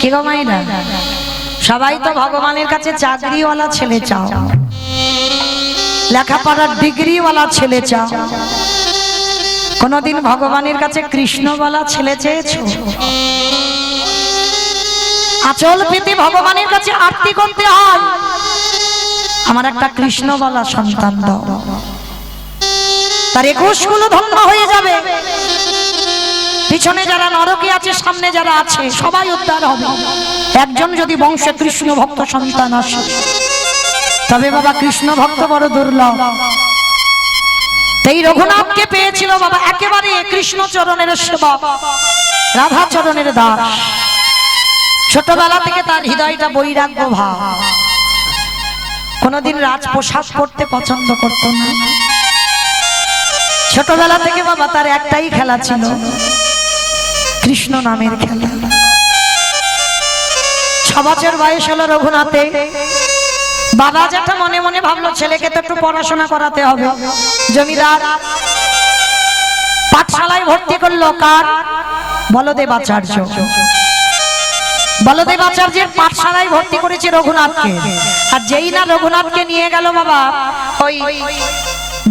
কি গো মাইরা, সবাই তো ভগবানের কাছে চাকরিওয়ালা ছেলে চাও, লেখাপড়ার ডিগ্রিওয়ালা ছেলে চাও, কোনদিন ভগবানের কাছে কৃষ্ণওয়ালা ছেলে চেয়েছো? আচল পেতে ভগবানের কাছে আরতি করতে হয়, আমার একটা কৃষ্ণওয়ালা সন্তান দাও, তার 21 গুলো ধন্য হয়ে যাবে। পিছনে যারা নরকে আছে, সামনে যারা আছে, সবাই উদ্ধার হবে। একজন যদি বংশে কৃষ্ণ ভক্ত সন্তান আসে, তবে বাবা কৃষ্ণ ভক্ত বড় দুর্লভ। এই রঘুনাথকে পেয়েছিল বাবা একেবারে কৃষ্ণ চরণের সেবক, রাধা চরণের দাস। ছোটবেলা থেকে তার হৃদয়টা বৈরাগ্য ভাব, কোনদিন রাজপ্রসাদ করতে পছন্দ করত না। ছোটবেলা থেকে বাবা তার একটাই খেলা ছিল, কৃষ্ণ নামের খেলা। 6 বছর বয়স হলো রঘুনাথে, বাবা যেটা মনে মনে ভাবলো ছেলেকে তো একটু পড়াশোনা করাতে হবে। জমিদার পাঠশালায় ভর্তি করলো কার? বলদেব আচার্য। বলদেব আচার্যের পাঠশালায় ভর্তি করেছে রঘুনাথকে। আর যেই না রঘুনাথকে নিয়ে গেল বাবা, ওই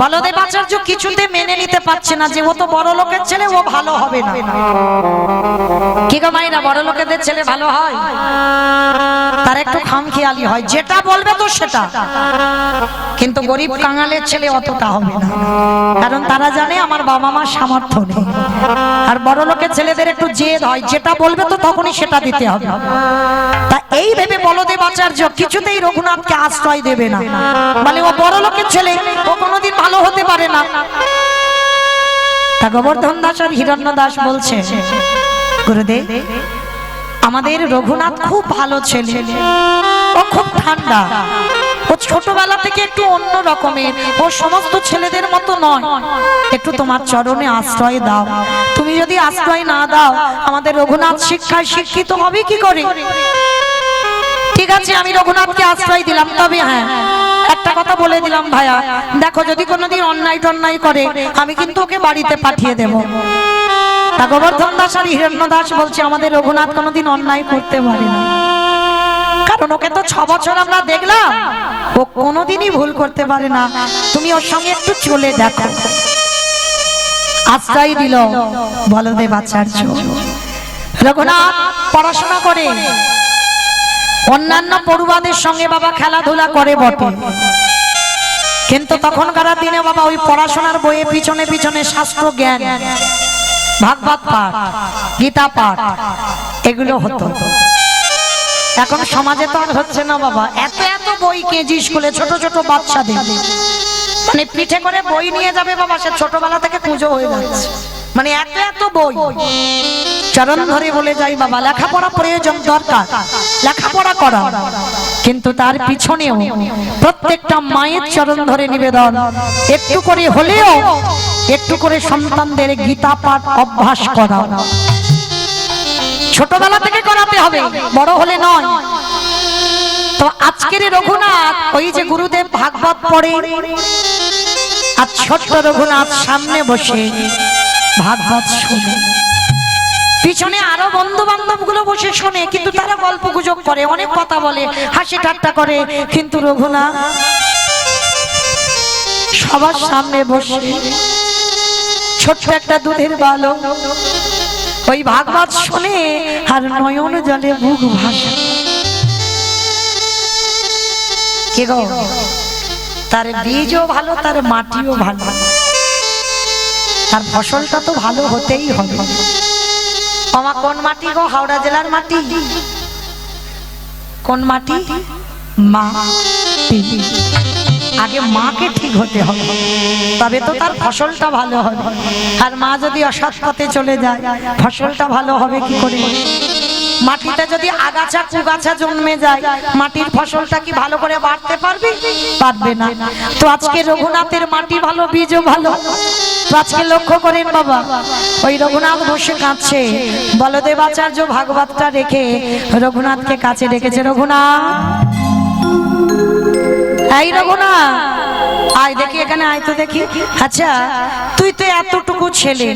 বলদেব আচার্য কিছুতে মেনে নিতে পারছে না যে ও তো বড় লোকের ছেলে, ও ভালো হবে না। কি গো মাইরা, বড় লোকেদের ছেলে ভালো হয়? তার একটু খামখেয়ালি হয়, যেটা বলবে তো সেটা। কিন্তু গরিব কাঙালের ছেলে অতটা হবে না, কারণ তারা জানে আমার বাবা মার সামর্থ্য নেই। আর বড় লোকের ছেলেদের একটু জেদ হয়, যেটা বলবে তো তখনই সেটা দিতে হবে। তা এই ভেবে বলদেব আচার্য কিছুতেই রঘুনাথকে আশ্রয় দেবে না, মানে ও বড় লোকের ছেলে, ও কোনোদিন ভালো হতে পারে না। তা গোবর্ধন দাস আর হিরণ্য দাস বলছে, গুরুদেব আমাদের রঘুনাথ খুব ভালো ছেলে, ও খুব ঠান্ডা, ও ছোটবেলা থেকে একটু অন্য রকমের, ও সমস্ত ছেলেদের মতো নয়, একটু তোমার চরণে আশ্রয় দাও। তুমি যদি আশ্রয় না দাও, আমাদের রঘুনাথ শিক্ষায় শিক্ষিত হবে কি করে? ঠিক আছে, আমি রঘুনাথকে আশ্রয় দিলাম, তবে হ্যাঁ একটা কথা বলে দিলাম ভাইয়া, দেখো যদি কোনোদিন অন্যায় টন্যায় করে, আমি কিন্তু ওকে বাড়িতে পাঠিয়ে দেব। তা গোবর্ধন দাস আর হিরণ্য দাস বলছে, আমাদের রঘুনাথ কোনোদিন অন্যায় করতে পারে না, কারণ ওকে তো 6 বছর আমরা দেখলাম, ও কোনোদিনই ভুল করতে পারে না। তুমি ওর সঙ্গে একটু চলে দেখো। আশ্রয় দিল বলদেব আচার্য। রঘুনাথ পড়াশোনা করে, অন্যান্য পড়ুয়াদের সঙ্গে বাবা খেলাধুলা করে বটে, কিন্তু তখনকার দিনে বাবা ওই পড়াশোনার বইয়ে পিছনে পিছনে শাস্ত্র জ্ঞান, ভাগবত পাঠ, গীতা পাঠ এগুলো হতো। এখন সমাজে তো আর হচ্ছে না বাবা, এত এত বই কেজি স্কুলে ছোট ছোট বাচ্চাদের, মানে পিঠে করে বই নিয়ে যাবে বাবা, সে ছোটবেলা থেকে পুজো হয়ে যাচ্ছে, মানে এত এত বই। চরণ ধরে বলে যাই বাবা, লেখাপড়া প্রয়োজন, দরকার, লেখাপড়া করা, কিন্তু তার পিছনেও প্রত্যেকটা মায়ের চরণ ধরে নিবেদন, একটু করে হলেও একটু করে সন্তানদের গীতা পাঠ অভ্যাস করা, ছোটবেলা থেকে করাতে হবে, বড় হলে নয়। তো আজকের রঘুনাথ ওই যে গুরুদেব ভাগবত পড়ে, আর ছোট্ট রঘুনাথ সামনে বসে ভাগবত শুনে, পিছনে আরো বন্ধু বান্ধব গুলো বসে শোনে, কিন্তু তারা গল্প গুজব করে, অনেক কথা বলে, হাসি ঠাট্টা করে, কিন্তু রঘুনাথ সবার সামনে বসে ছোট্ট একটা দুধের বালক ওই ভাগবত শুনে আর নয়ন জলে বুক ভাসে। কে গো, তার বীজও ভালো, তার মাটিও ভালো, তার ফসলটা তো ভালো হতেই হবে। আমার কোন মাটি গো? হাওড়া জেলার মাটি। কোন মাটি? মা। আগে মাকে ঠিক হতে হবে, তবে তো তার ফসলটা ভালো হবে। আর মা যদি অসৎ পথে চলে যায়, ফসলটা ভালো হবে কি করে? মাটিতে যদি আগাছা কুগাছা জন্মে যায়, মাটির ফসলটা কি ভালো করে বাড়তে পারবে? পারবে না। তো আজকে রঘুনাথের মাটি ভালো, বীজও ভালো। তো আজকে লক্ষ্য করেন বাবা, ওই রঘুনাথ বসে কাঁদছে, বলদেব আচার্য ভাগবতটা রেখে রঘুনাথকে কাছে ডেকেছে, রঘুনাথ, এই রঘুনাথ আয় দেখি এখানে, আয় তো দেখি। আচ্ছা তুই তো এতটুকু ছেলে,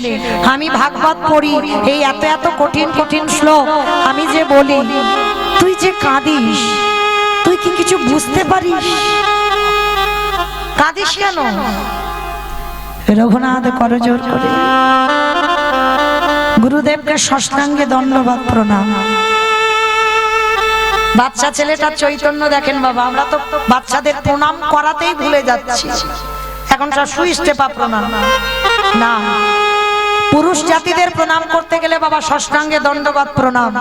আমি ভাগবত পড়ি, এই এত এত কঠিন কঠিন শ্লোক আমি যে বলি, তুই যে কাঁদিস, তুই কি কিছু বুঝতে পারিস? কাঁদিস কেন? রঘুনাথ করজোড় করে গুরুদেবকে ষষ্ঠাঙ্গে দণ্ডবাদ প্রণাম। বাচ্চা ছেলেটার চৈতন্য দেখেন বাবা, আমরা তো বাচ্চাদের প্রণাম করাতেই ভুলে যাচ্ছি, এখন সব সুইস্টেপা প্রণাম না। পুরুষ জাতিদের প্রণাম করতে গেলে বাবা ষষ্ঠাঙ্গে দণ্ডবাদ প্রণাম,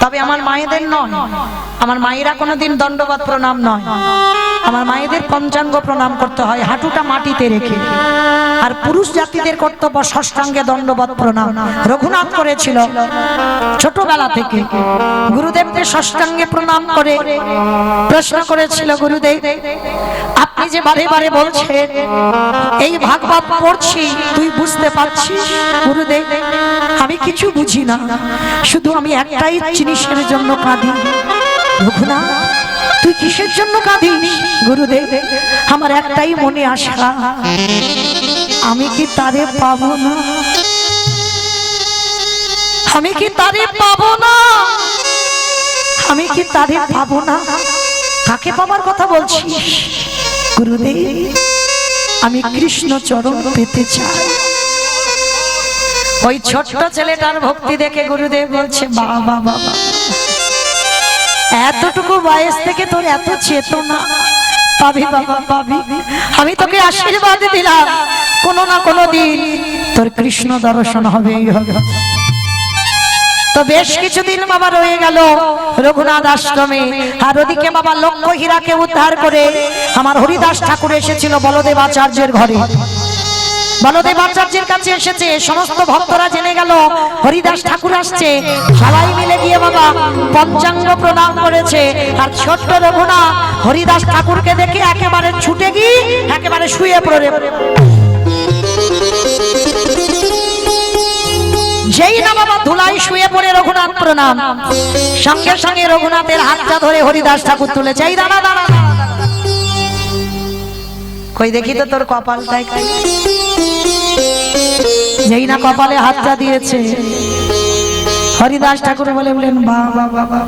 তবে আমার মায়েদের নয়, আমার মায়েরা কোনোদিন দণ্ডবাদ প্রণাম নয়, আমার মায়েদের পঞ্চাঙ্গ প্রণাম করতে হয় হাঁটুটা মাটিতে রেখে। আর পুরুষ জাতিদের কর্তব্য ষষ্ঠাঙ্গে দণ্ডবাদ প্রণাম। রঘুনাথ করেছিল ছোটবেলা থেকে, গুরুদেবকে ষষ্ঠাঙ্গে প্রণাম করে প্রশ্ন করেছিল, গুরুদেব আপনি যে বারে বারে বলছেন এই ভাগবত পড়ছি, তুই বুঝতে পারছিস? গুরুদেব আমি কিছু বুঝি না, শুধু আমি একটাই জিনিসের জন্য কাঁদি। রঘুনাথ তুই কিসের জন্য কাঁদিস? গুরুদেব আমার একটাই মনে আশা, আমি কি তারে পাবো না, আমি কি তারে পাবো না, আমি কি তারে পাবো না। কাকে পাবার কথা বলছিস? গুরুদেব আমি কৃষ্ণ চরণ পেতে চাই। ওই ছোট্ট ছেলেটার ভক্তি দেখে গুরুদেব বলছে, বাবা বাবা এতটুকু বয়স থেকে তোর এত চেতনা, পাবি বাবা পাবি। আমি তোকে আশীর্বাদ দিলাম, কোনো না কোনো দিন তোর কৃষ্ণ দর্শন হবেই হবে। তো বেশ কিছুদিন বাবা রয়ে গেল রঘুনাথ আশ্রমে, আর ওদিকে বাবা লক্ষ্য হীরাকে উদ্ধার করে আমার হরিদাস ঠাকুর এসেছিল বলদেব আচার্যের ঘরে। বলদেব আচার্যের কাছে এসেছে, সমস্ত ভক্তরা জেনে গেল হরিদাস ঠাকুর আসছে, সবাই মিলে গিয়ে বাবা পঞ্চাঙ্গ প্রণাম করেছে। আর ছোট্ট রঘুনাথ হরিদাস ঠাকুরকে দেখে একেবারে ছুটে গিয়ে একেবারে শুয়ে পড়ে। যেই না বাবা ধুলাই শুয়ে পড়ে রঘুনাথ প্রণাম, সঙ্গে সঙ্গে রঘুনাথের হাতটা ধরে হরিদাস ঠাকুর তুলেছে, এই দাঁড়া দাঁড়া কই দেখি তো তোর কপালটাই। যেই না কপালে হাতটা দিয়েছে, হরিদাস ঠাকুর বললেন, বাবা বাবা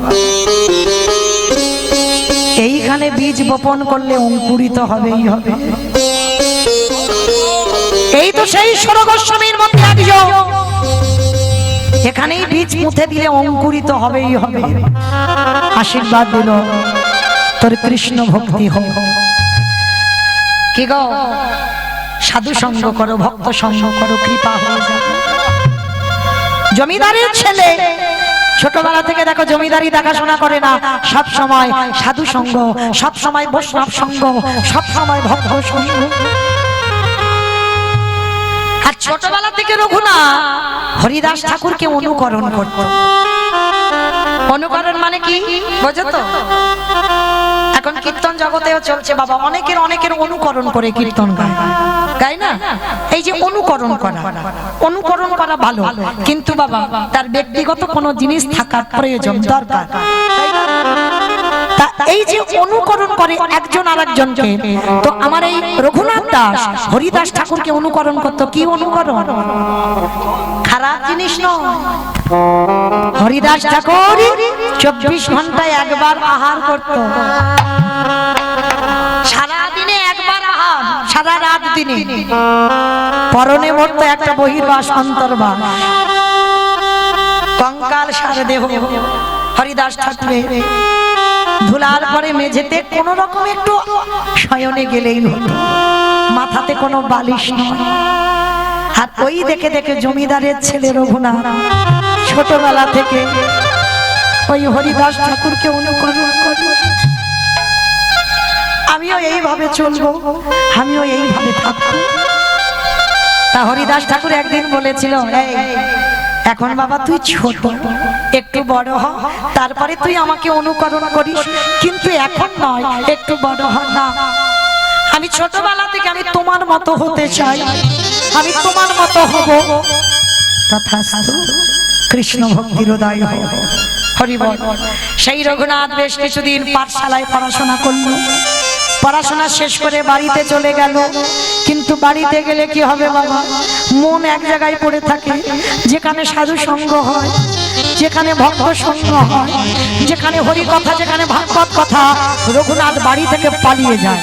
এইখানে বীজ বপন করলে অঙ্কুরিত হবেই হবে। এই তো সেই সরগোস্বামীর মধ্যে একজন, এখানেই বীজ মুথে দিলে অঙ্কুরিত হবেই হবে। আশীর্বাদ দিল, তোর কৃষ্ণ ভক্তি হোক। কি গো, সাধু সঙ্গ করো, ভক্ত সঙ্গ করো, কৃপা হয়ে যাবে। জমিদারের ছেলে ছোটবেলা থেকে দেখো জমিদারি দেখাশোনা করে না, সব সময় সাধু সঙ্গ, সব সময় বৈষ্ণব সঙ্গ, সব সময় ভক্ত সঙ্গ। আর ছোটবেলা থেকে রঘুনাথ হরিদাস ঠাকুরকে অনুকরণ করত। অনুকরণ মানে কি বোঝো তো? এখন কীর্তন জগতেও চলছে বাবা, অনেকের অনেকের অনুকরণ করে কীর্তন গায়, গায় না? এই যে অনুকরণ করা, অনুকরণ করা ভালো, কিন্তু বাবা তার ব্যক্তিগত কোনো জিনিস থাকার প্রয়োজন দরকার। এই যে অনুকরণ করে একজন আরেকজনকে, তো আমার এই রঘুনাথ দাস হরিদাস ঠাকুরকে অনুকরণ করতো। কি অনুকরণ? খারাপ জিনিস নয়। হরিদাস ঠাকুর 24 ঘন্টায় একবার আহার করত, সারা দিনে একবার আহার, সারা রাত দিনে। পরনে মরতো একটা বহির্বাস অন্তর্বাস, কঙ্কাল সারা দেহ। হরিদাস ঠাকুরের ধুলার পরে মেঝেতে কোন রকম একটু শয়নে গেলেই হতো, মাথাতে কোনো বালিশ নয়। আর ওই দেখে দেখে জমিদারের ছেলে রঘুনাথ ছোটবেলা থেকে ওই হরিদাস ঠাকুরকে অনুকরণ করে, আমিও এইভাবে চলবো, আমিও এইভাবে থাকবো। তা হরিদাস ঠাকুর একদিন বলেছিল, এখন বাবা তুই ছোট, একটু বড় হ, তারপরে তুই আমাকে অনুকরণ করিস, কিন্তু এখন নয়, একটু বড় হ না। আমি ছোটবেলা থেকে আমি তোমার মতো হতে চাই, আমি তোমার মতো হব। তথাস্তু, কৃষ্ণ ভক্তির উদয় হোক। হরি বল। সেই রঘুনাথ বেশ কিছুদিন পাঠশালায় পড়াশোনা করলো, পড়াশোনা শেষ করে বাড়িতে চলে গেল, কিন্তু বাড়িতে গেলে কি হবে বাবা, মন এক জায়গায় পড়ে থাকে, যেখানে সাধু সঙ্গ হয়, যেখানে ভক্ত সঙ্গ হয়, যেখানে হরি কথা, যেখানে ভাগবত কথা। রঘুনাথ বাড়ি থেকে পালিয়ে যায়।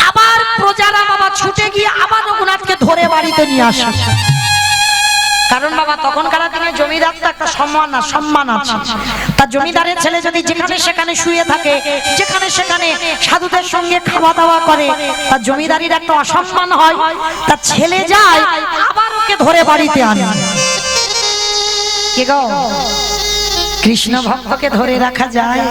আবার প্রজারা বাবা ছুটে গিয়ে আবার রঘুনাথকে ধরে বাড়িতে নিয়ে আসে। কারণ বাবা তখনকার দিনে জমিদার তো একটা সম্মান আছে। তার জমিদারের ছেলে যদি যেখানে সেখানে শুয়ে থাকে, যেখানে সেখানে সাধুদের সঙ্গে খাওয়া দাওয়া করে, তার জমিদারির একটা অসম্মান হয়। তার ছেলে যায় আবার ওকে ধরে বাড়িতে আনে। কি গো, কৃষ্ণ ভক্তকে ধরে রাখা যায়?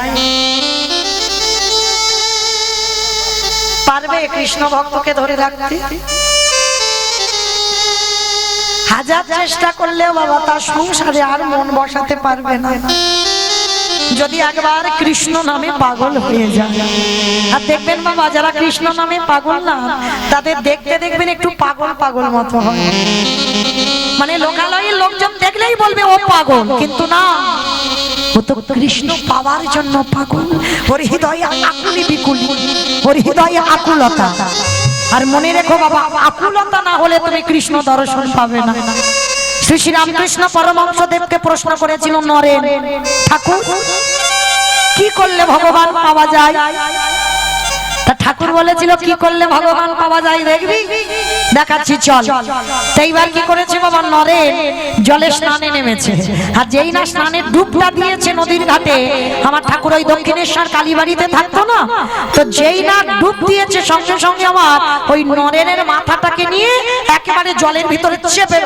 পারবে কৃষ্ণ ভক্তকে ধরে রাখতে? হাজার চেষ্টা করলেও বাবা তার সংসারে আর মন বসাতে পারবে না, যদি একবার কৃষ্ণ নামে পাগল হয়ে যায়। আর দেখবেন বাবা যারা কৃষ্ণ নামে পাগল না, তাদের দেখতে দেখবেন একটু পাগল পাগল মতো হয়। মানে লোকালয়ের লোকজন দেখলেই বলবে ও পাগল, কিন্তু না, ও তো কৃষ্ণ পাওয়ার জন্য পাগল। ওর হৃদয়ে আকুলি বিকুলি, ওর হৃদয়ে আকুলতা। আর মনে রেখো বাবা, আকুলতা না হলে তুমি কৃষ্ণ দর্শন পাবে না। শ্রী শ্রী রামকৃষ্ণ পরমহংস দেবকে প্রশ্ন করেছিল নরেন, ঠাকুর কি করলে ভগবান পাওয়া যায়? তা ঠাকুর বলেছিল কি করলে ভগবান পাওয়া যায় দেখবি, দেখাচ্ছি চল। এইবার কি করেছে বাবা, নরেন জলে স্নানে নেমেছে। আর যেই না স্নানের ডুবটা দিয়েছে নদীর ঘাটে, আমার ঠাকুর ওই দক্ষিণেশ্বর কালীবাড়িতে থাকতো না, তো যেই না ডুব দিয়েছে সঙ্গে সঙ্গে আমার ওই নরেনের মাথাটাকে নিয়ে একেবারে জলের ভিতরে চেপে,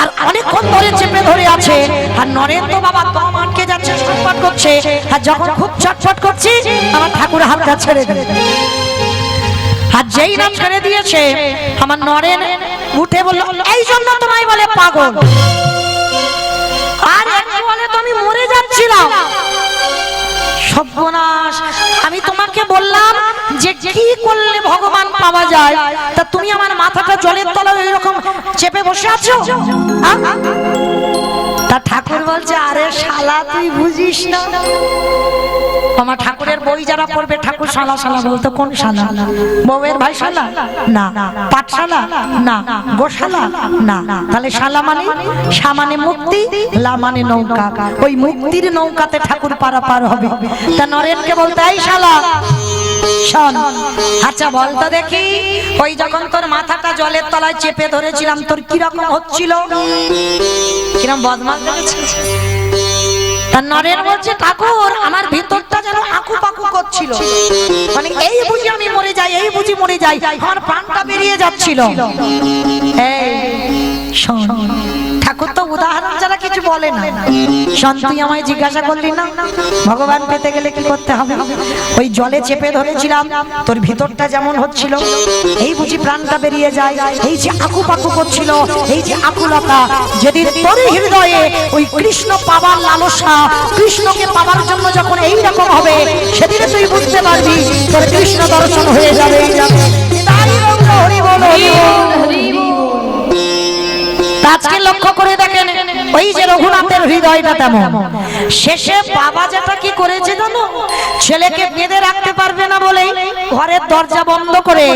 আর অনেকক্ষণ ধরে চেপে ধরে আছে। আর নরেন তো বাবা দম আটকে যাচ্ছে, ছটফট করছে। আর যখন খুব ছটফট করছি, আমার ঠাকুর হাতটা ছেড়ে দিল। আর যেই না ছেড়ে দিয়েছে, আমার নরেন উঠে বলল, এই জন্য তোমায় বলে পাগল। আর একটু বলে তো আমি মরে যাচ্ছিলাম। সর্বনাশ, আমি তোমাকে বললাম যে কি করলে ভগবান পাওয়া যায়, তা তুমি আমার মাথাটা জলের তলায় এরকম চেপে বসে আছো। তা ঠাকুর বলছে, আরে শালা তুই বুঝিস না। আমার ঠাকুরের বই যারা পড়বে, ঠাকুর শালা শালা বলতো। কোন শালা? বউয়ের ভাই শালা না, পাঠশালা না, গোশালা না। তাহলে শালা মানে, শা মানে মুক্তি, লা মানে নৌকা। ওই মুক্তির নৌকাতে ঠাকুর পারাপার হবে। তা নরেনকে বলতে, এই শালা শোন, আচ্ছা বলতো দেখি, ওই যখন তোর মাথাটা জলের তলায় চেপে ধরেছিলাম তোর কিরকম হচ্ছিল? কিরকম বদমাশ দেখেছিস? তার নরেন বলছে, ঠাকুর আমার ভিতরটা যেন আকু পাকু করছিল, মানে এই বুঝি আমি মরে যাই, এই বুঝি মরে যাই, আমার প্রাণটা বেরিয়ে যাচ্ছিল। এই শোন, ঠাকুর তো উদাহরণ ছাড়া কিছু বলে না। শোন, তুই আমায় জিজ্ঞাসা করলি না ভগবান পেতে গেলে কি করতে হবে? ওই জলে চেপে ধরেছিলাম, তোর ভিতরটা যেমন হচ্ছিল, এই বুঝি প্রাণটা বেরিয়ে যায়, এই যে আকু পাকু করছিল, এই যে আকুলতা, যদি তোর হৃদয়ে ওই কৃষ্ণ পাবার লালসা, কৃষ্ণকে পাবার জন্য যখন এইরকম হবে, সেদিনে তুই বুঝতে পারবি তোর কৃষ্ণ দর্শন হয়ে যাবে। আজকে লক্ষ্য করে দেখেন, ওই যে রঘুনাথের হৃদয়টা তেমন। শেষে বাবা যেটা কি করেছে জানো, ছেলেকে বেঁধে রাখতে পারবে না বলে ঘরের দরজা বন্ধ করে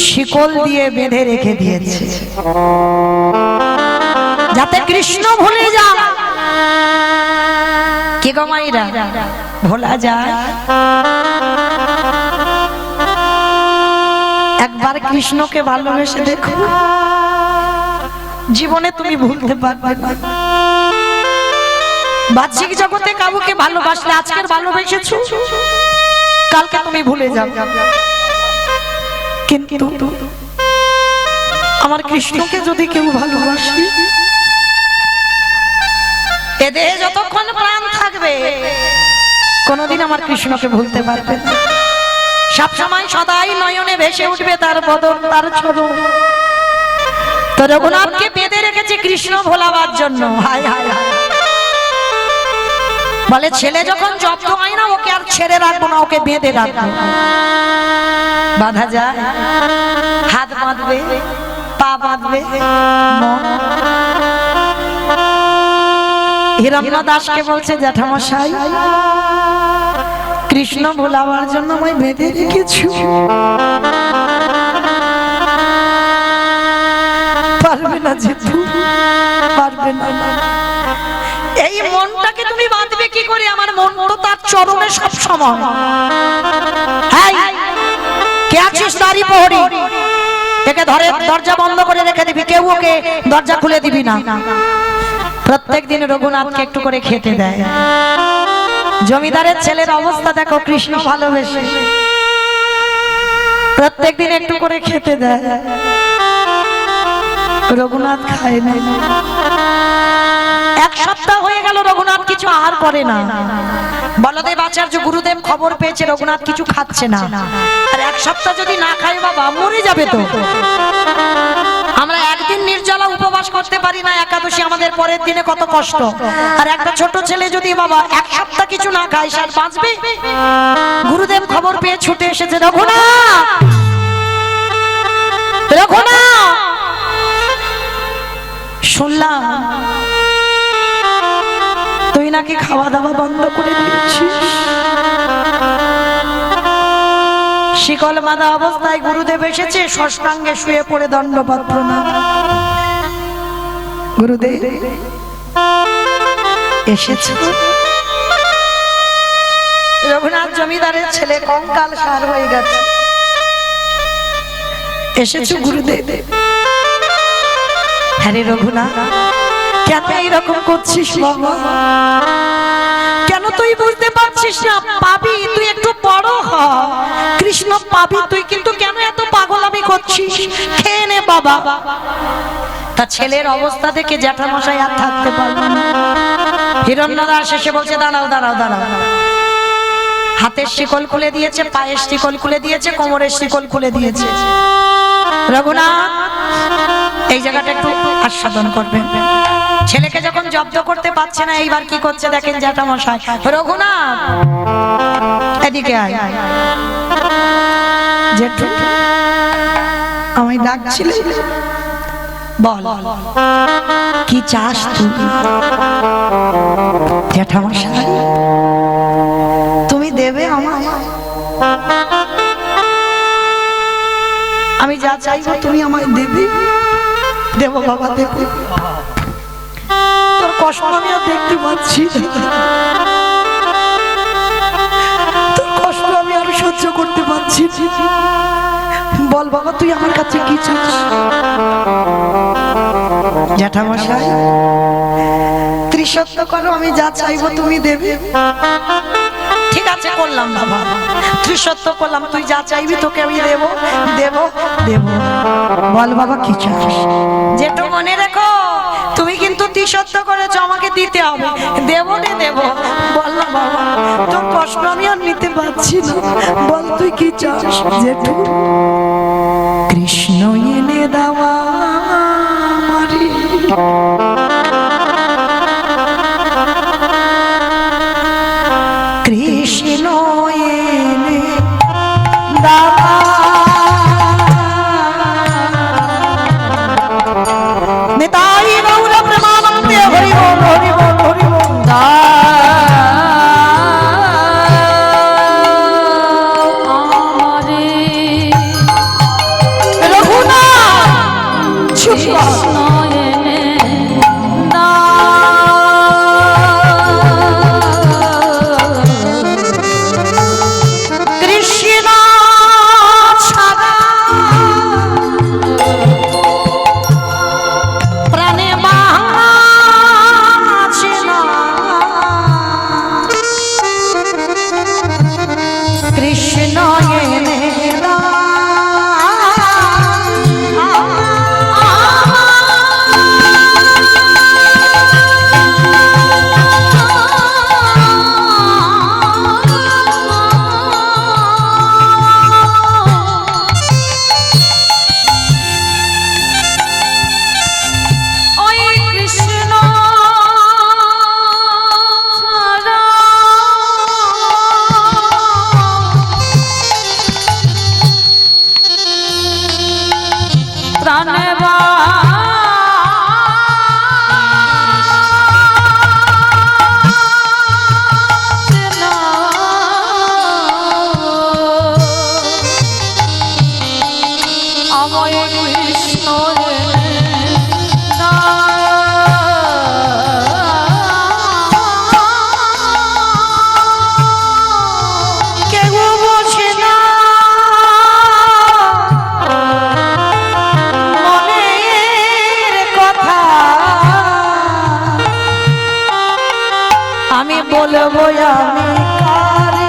শিকল দিয়ে বেঁধে রেখে দিয়েছে, যাতে কৃষ্ণ ভুলে যায়। কি গো মাইরা, ভোলা যায়? একবার কৃষ্ণকে ভালোবেসে দেখো, জীবনে তুমি ভুলতে পারবে না। বাহ্যিক জগতে কাউকে ভালোবাসলে, আজকের ভালোবেসেছো, কালকে তুমি ভুলে যাবে। কিন্তু আমার কৃষ্ণকে যদি কেউ ভালোবাসে, এ দেহে যতক্ষণ প্রাণ থাকবে কোনদিন আমার কৃষ্ণকে ভুলতে পারবে না। সব সময় সদাই নয়নে ভেসে উঠবে তার বদন, তার চরণ। তো রঘুনাথকে বেঁধে রেখেছে কৃষ্ণ ভোলাবার জন্য। হায় হায় হায়, বলে ছেলে যখন জব্দ হয় না, ওকে আর ছেড়ে রাখবো না, ওকে বেঁধে রাখবো। বাঁধা যায়, হাত বাঁধবে, পা বাঁধবে। হিরণ্য দাসকে বলছে, জ্যাঠামশাই কৃষ্ণ ভোলাবার জন্য আমায় বেঁধে রেখেছো, পারবে না যেতে, পারবে না। এই মনটাকে তুমি বাঁধবে কি করে? আমার মন তো তার চরণে সব সময়। কে আছিস দাঁড়ি প্রহরী, একে ধরে দরজা বন্ধ করে রেখে দিবি, কেউ ওকে দরজা খুলে দিবি না। প্রত্যেক দিন রঘুনাথকে একটু করে খেতে দেয়। জমিদারের ছেলের অবস্থা দেখো, কৃষ্ণ ভালোবেসে প্রত্যেক দিন একটু করে খেতে দেয়, রঘুনাথ খায় না। এক সপ্তাহ হয়ে গেল রঘুনাথ কিছু আহার করে না। বলদেব আচার্য গুরুদেব খবর পেয়েছে রঘুনাথ কিছু খাচ্ছে না। আর এক সপ্তাহ যদি না খায় বাবা মরে যাবে তো। আমরা একদিন নির্জলা উপবাস করতে পারি না, একাদশী আমাদের পরের দিনে কত কষ্ট। আর একটা ছোট ছেলে যদি বাবা এক সপ্তাহ কিছু না খায় সে বাঁচবে? গুরুদেব খবর পেয়ে ছুটে এসেছে, রঘুনাথ, রঘুনাথ, শুনলাম তুই নাকি খাওয়া দাওয়া বন্ধ করে দিয়েছিস। শিকল বাঁধা অবস্থায় গুরুদেব এসেছে, ষষ্ঠাঙ্গে শুয়ে পড়ে দণ্ডপাত প্রণাম। গুরুদেব এসেছে। রঘুনাথ জমিদারের ছেলে কঙ্কাল সার হয়ে গেছে, এসেছে গুরুদেব। হ্যাঁ রঘুনাথ, কেন এইরকম করছিস বাবা? কেন তুই বুঝতে পারছিস না? পাবি, তুই একটু বড় হ, কৃষ্ণ পাবি তুই, কিন্তু কেন এত পাগলামি করছিস? খেয়ে নে বাবা। তা ছেলের অবস্থা দেখে জ্যাঠামশাই আর থাকতে পারল না। হিরণ্যদাস এসে বলছে, দাঁড়াও দাঁড়াও দাঁড়াও। হাতের শিকল খুলে দিয়েছে, পায়ের শিকল খুলে দিয়েছে, কোমরের শিকল খুলে দিয়েছে। রঘুনাথ এই জায়গাটা একটু আস্বাদন করবেন। ছেলেকে যখন জব্দ করতে পারছে না, এইবার কি করছে দেখেন জ্যাঠামশাই। রঘুনাথ এদিকে আয়। জেঠু আমায় ডাকছিলে, বল কি চাস তুই? জ্যাঠামশাই তুমি দেবে আমায়, আমি যা চাইবো তুমি আমায় দেবে। দেবো বাবা, দেবো। তোর কষ্ট আমি আর দেখতে পাচ্ছি, তোর কষ্ট আমি আর সহ্য করতে পারছি। বল বাবা তুই আমার কাছে কি চাস? জ্যাঠামশাই ত্রিসত্য করো, আমি যা চাইবো তুমি দেবে। ঠিক আছে করলাম বাবা, ত্রিসত্য করলাম, তুই যা চাইবি তোকে আমি দেবো, দেবো, দেবো। বল বাবা কি চাস? যেটা মনে রেখো তুমি কিন্তু ত্রিসত্য করেছো, আমাকে দিতে হবে। দেবো রে দেবো। বল না বাবা, তোর কষ্ট আমি আর নিতে পারছি না, বল তুই কি চাস? জেঠু কৃষ্ণ এনে দেওয়া আমারে, কৃষ্ণ এনে দেওয়া নিতাই গৌর প্রেমানন্দে হরি বল, হরি বল, হরি বল। রঘুনাথ বলবো আমি কারে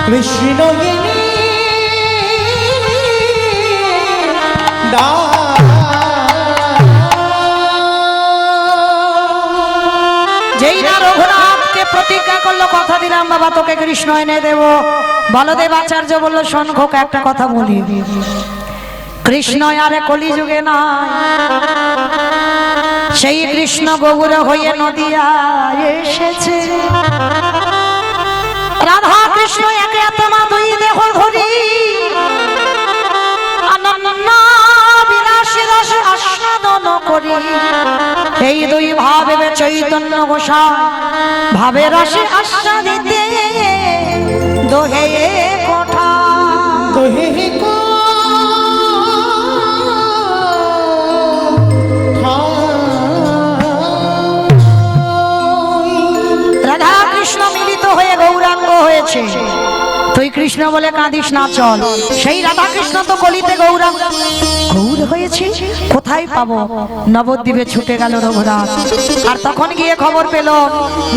কৃষ্ণ যেই না রঘুনাথকে প্রতিজ্ঞা করলো কথা দিলাম বাবা তোকে কৃষ্ণ এনে দেব বলদেব আচার্য বলল শোন খোকা একটা কথা বলি কৃষ্ণ আরে কলিযুগে নয় সেই কৃষ্ণ গৌর হয়ে নদিয়া এসেছে রাধা কৃষ্ণ একে আত্মা দুই দেহ ধরি অনন্য বিলাসী রস আস্বাদন করি এই দুই ভাবে চৈতন্য গোসাই ভাবে রসে আস্বাদিতে দোহে কোঠা দোহে রাধা কৃষ্ণ মিলিত হয়ে গৌরাঙ্গ হয়েছে তুই কৃষ্ণ বলে কাঁদিস না চল সেই রাধা কৃষ্ণ তো কলিতে গৌরাঙ্গ গৌর হয়েছে কোথায় পাবো নবদ্বীপে ছুটে গেল রঘুনাথ আর তখন গিয়ে খবর পেল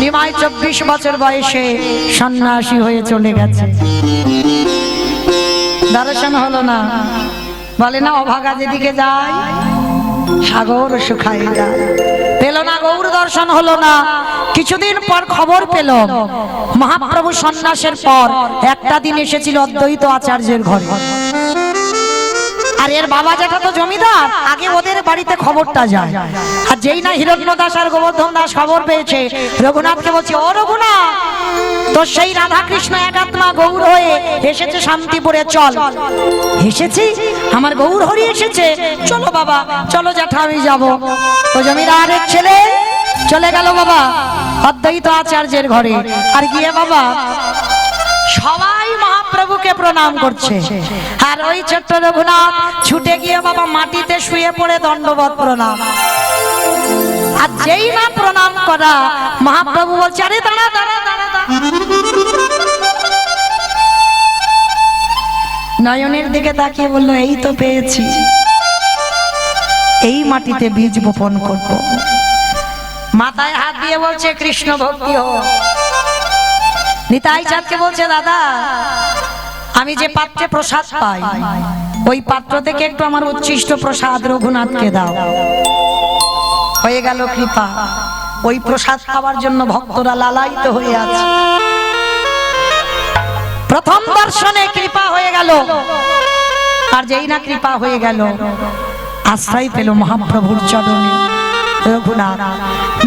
নিমাই 24 বছর বয়সে সন্ন্যাসী হয়ে চলে গেছে দর্শন হলো না বলে না অভাগা যেদিকে যায় সাগর শুকায় যায় পেল না গৌর দর্শন হলো না কিছুদিন পর খবর পেল মহাপ্রভু সন্ন্যাসের পর একটা দিন এসেছিল অদ্বৈত আচার্যের ঘরে আর এর বাবা যেটা তো জমিদার আগে ওদের বাড়িতে খবরটা যায় আর যেই না হিরণ্য দাস আর গোবর্ধন দাস খবর পেয়েছে রঘুনাথকে বলছে ও রঘুনাথ তো সেই রাধা কৃষ্ণ একাত্মা গৌর হয়ে এসেছে শান্তিপুরে চল এসেছি আমার গৌর হরি এসেছে চলো বাবা চলো জ্যাঠা আমি যাবো তো জমিদারের ছেলে চলে গেল বাবা অদ্বৈত আচার্যের ঘরে আর গিয়ে বাবা সবাই মহাপ্রভুকে প্রণাম করছে আর ওই ছোট্ট রঘুনাথ ছুটে গিয়ে বাবা মাটিতে শুয়ে পড়ে দণ্ডবত প্রণাম আর যেই না প্রণাম করা মহাপ্রভু বলছে আরে দাঁড়া দাঁড়া দাঁড়া নয়নের দিকে তাকিয়ে বললো এই তো পেয়েছি এই মাটিতে বীজ বপন করব মাথায় হাত দিয়ে বলছে কৃষ্ণ ভক্তি হোক নিতাই চাঁদকে বলছে দাদা আমি যে পাত্রে প্রসাদ পাই ওই পাত্র থেকে একটু আমার উচ্ছিষ্ট প্রসাদ রঘুনাথকে দাও হয়ে গেল কৃপা ওই প্রসাদ খাওয়ার জন্য ভক্তরা লালায়িত হয়ে আছে প্রথম দর্শনে কৃপা হয়ে গেল আর যেই না কৃপা হয়ে গেল আশ্রয় পেল মহাপ্রভুর চরণে রঘুনাথ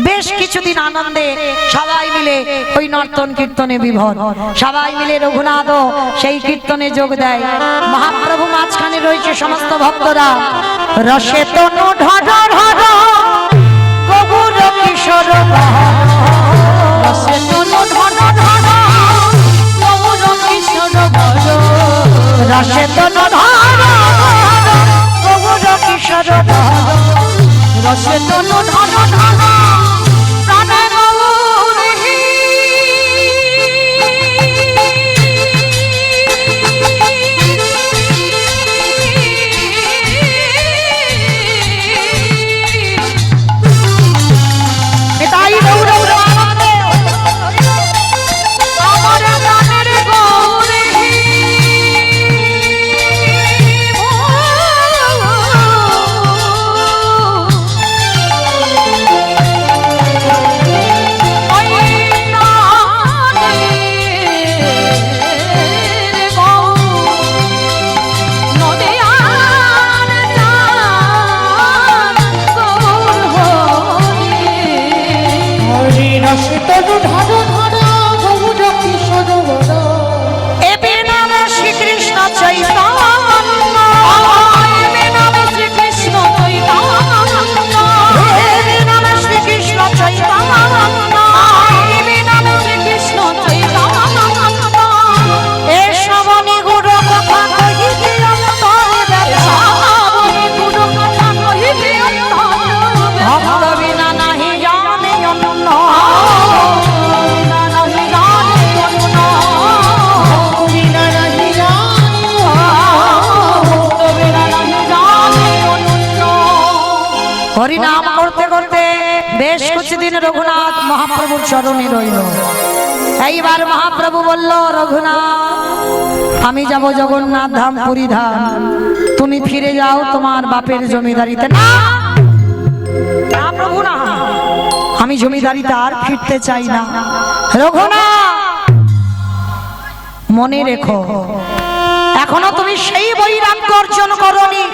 বেশ কিছুদিন আনন্দে সবাই মিলে ওই নর্তন কীর্তনে বিভোর সবাই মিলে রঘুনাথ সেই কীর্তনে যোগ দেয় মহাপ্রভু মাঝখানে রয়েছে সমস্ত ভক্তরা রসে তনু ঢর ঢর গৌর কিশোর রসে তনু ঢর ঢর গৌর কিশোর রসে তনু ঢর গৌর কিশোর রসে তনু ঢর ঢর প্রাণে গৌরী এটাই গৌরব আনন্দে আমার প্রাণের গৌরী দিন রঘুনাথ মহাপ্রভুর চরণে রইল। এইবার মহাপ্রভু বলল, রঘুনাথ আমি যাব জগন্নাথ ধাম পুরী ধাম, তুমি ফিরে যাও তোমার বাপের জমিদারিতে। না না প্রভু না, আমি জমিদারিতে আর ফিরতে চাই না। রঘুনাথ মনে রেখো, এখনো তুমি সেই বৈরাগ্য অর্জন করনি।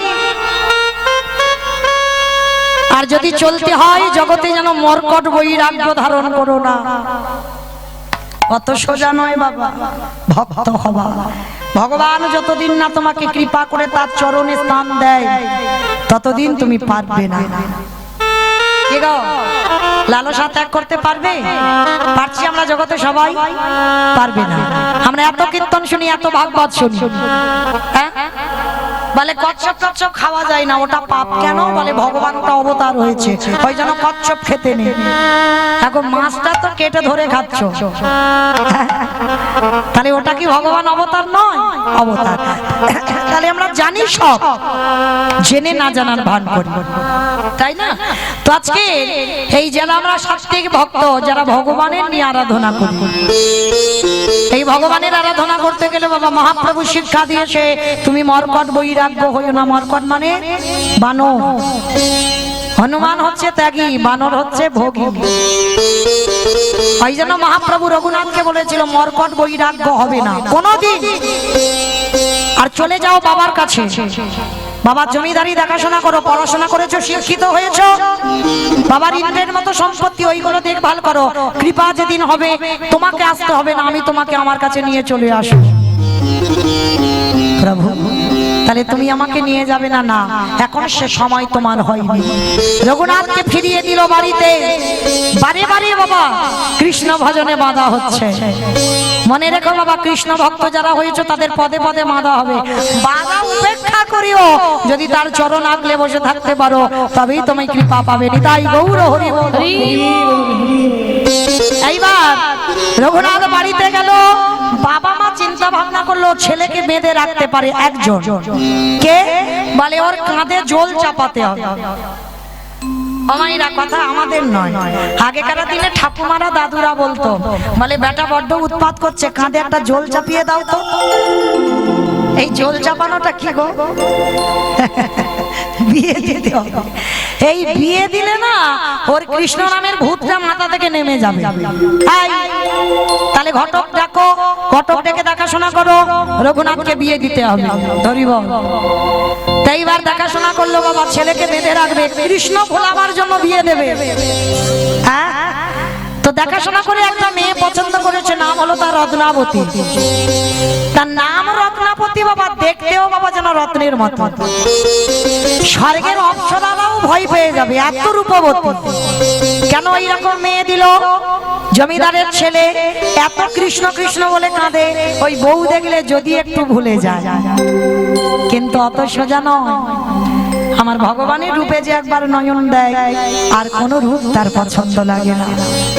আর যদি চলতে হয় জগতে যেন মর্কট বৈরাগ্য ধারণ করো না। অত সোজা নয় বাবা, ভক্ত হবা। ভগবান যতদিন না তোমাকে কৃপা করে তার চরণে স্থান দেয় ততদিন তুমি পারবে না। কি গো, লালসা ত্যাগ করতে পারবে? পারছি আমরা জগতে সবাই? পারবে না। আমরা এত কীর্তন শুনি, এত ভাগবত শুনি, হ্যাঁ বলে কচ্ছপ টচ্ছপ খাওয়া যায় না, ওটা পাপ। কেন? বলে ভগবান ওটা অবতার হয়েছে, ওই জন্য কচ্ছপ খেতে নেই। এখন মাছটা তো কেটে ধরে খাচ্ছ, তাহলে ওটা কি ভগবান অবতার নয়? অবতার। তাহলে আমরা জানি সব, জেনে না জানার ভান করি, তাই না? তো আজকে এই যারা আমরা সাত্বিক ভক্ত, যারা ভগবানের নিয়ে আরাধনা করি, এই ভগবানের আরাধনা করতে গেলে বাবা মহাপ্রভু শিক্ষা দিয়েছে, তুমি মর্কট বৈরাগ্য হইও না। মর্কট মানে বানর। হনুমান হচ্ছে ত্যাগী, বানর হচ্ছে ভোগী। ওই জন্য মহাপ্রভু রঘুনাথকে বলেছিল মর্কট বৈরাগ্য হবে না কোনোদিন। আর চলে যাও বাবার কাছে, বাবার জমিদারি দেখাশোনা করো, পড়াশোনা করেছো, শিক্ষিত হয়েছো, বাবার ইন্দ্রের মতো সম্পত্তি, ওইগুলো দেখভাল করো। কৃপা যেদিন হবে তোমাকে আসতে হবে না, আমি তোমাকে আমার কাছে নিয়ে চলে আসবো। প্রভু তাহলে তুমি আমাকে নিয়ে যাবে না? না, এখন সে সময় তোমার হয়নি। রঘুনাথকে ফিরিয়ে দিল বাড়িতে। বারে বারে বাবা কৃষ্ণ ভজনে বাধা হচ্ছে। মনে রেখো বাবা, কৃষ্ণ ভক্ত যারা হয়েছে তাদের পদে পদে বাধা হবে। বাধা উপেক্ষা করিও, যদি তার চরণ আগলে বসে থাকতে পারো তবেই তুমি কৃপা পাবে। তাই গৌর হরি বল। এইবার রঘুনাথ বাড়িতে গেল। বাবা মা চিন্তা ভাবনা করলো ছেলেকে বেঁধে রাখতে পারে একজন। কে? বলে ওর কাঁধে জল চাপাতে হবে। আমাইরা কথা আমাদের নয়, আগেকার দিনে ঠাকুমারা দাদুরা বলতো, বলে বেটা বড্ড উৎপাত করছে, কাঁধে একটা জল চাপিয়ে দাও তো। এই জল চাপানোটা কি গো? বিয়ে দিতে হবে। এই বিয়ে দিলে না ওর কৃষ্ণ নামের ভূতটা মাথা থেকে নেমে যাবে। তাহলে ঘটক ডাকো, ঘটক ডেকে দেখাশোনা করো, রঘুনাথকে বিয়ে দিতে হবে। ধরিব এইবার দেখাশোনা করলো বাবা, ছেলেকে বেঁধে রাখবে, কৃষ্ণ ভোলাবার জন্য বিয়ে দেবে। হ্যাঁ, তো দেখাশোনা করে একটা মেয়ে পছন্দ করেছে, নাম হলো তার রত্নাবতী। তার নাম রত্নাবতী বাবা, দেখতেও বাবা যেন রত্নের মতো। স্বর্গের অপ্সরারাও ভয় পেয়ে যাবে, এত রূপবতী। কেন এইরকম মেয়ে দিল? জমিদারের ছেলে এত কৃষ্ণ কৃষ্ণ বলে কাঁদে, ওই বউ দেখলে যদি একটু ভুলে যায়। কিন্তু অত সোজা নয়। আমার ভগবানের রূপে যে একবার নয়ন দেয়, আর কোন রূপ তার পছন্দ লাগে না,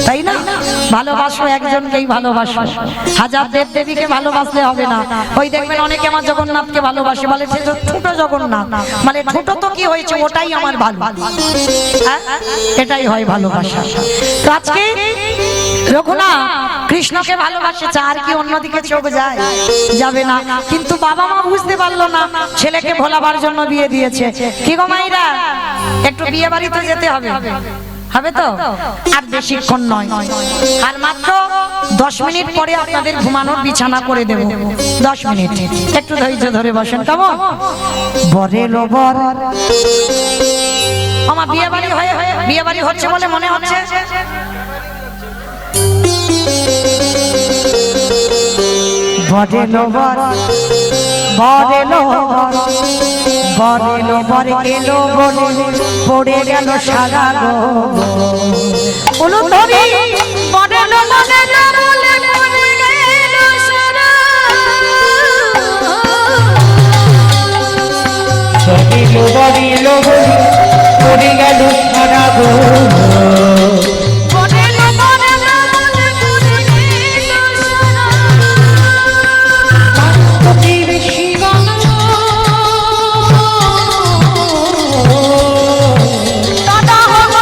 তাই না? ভালোবাসো একজনকেই ভালোবাসো, হাজার দেব দেবীকে ভালোবাসলে হবে না। ওই দেখবেন অনেকে আমার জগন্নাথকে ভালোবাসে, বলে ছোট জগন্নাথ, মানে ছোট তো কি হয়েছে, ওটাই আমার ভালো। এটাই হয় ভালোবাসা। তো আজকে রঘুনাথ কৃষ্ণকে ভালোবাসে, আর কি অন্যদিকে চোখ যায়? যাবে না। কিন্তু বাবা মা বুঝতে পারলো না, ছেলেকে ভোলাবার জন্য বিয়ে দিয়েছে। কি গো মাইরা, একটু বিয়ে বাড়িতে যেতে হবে, হবে তো? আর বেশিক্ষণ নয়, আর মাত্র 10 মিনিট পরে আপনাদের ঘুমানোর বিছানা করে দেব। 10 মিনিট, একটু ধৈর্য ধরে বসেন। কেমন? বরে লো বর আমার বিয়ে বাড়ি হয়ে বিয়ে বাড়ি হচ্ছে বলে মনে হচ্ছে। বরে লো বর, বরে লো বর, বরে লো বর এলো বলে পড়ে গেল সারা গো। বলুন ধরি, বরে লো বরে লো বলে পড়ে গেল সারা। বরে লো বরে লো বলে পড়ে গেল সারা গো। দাদা হলো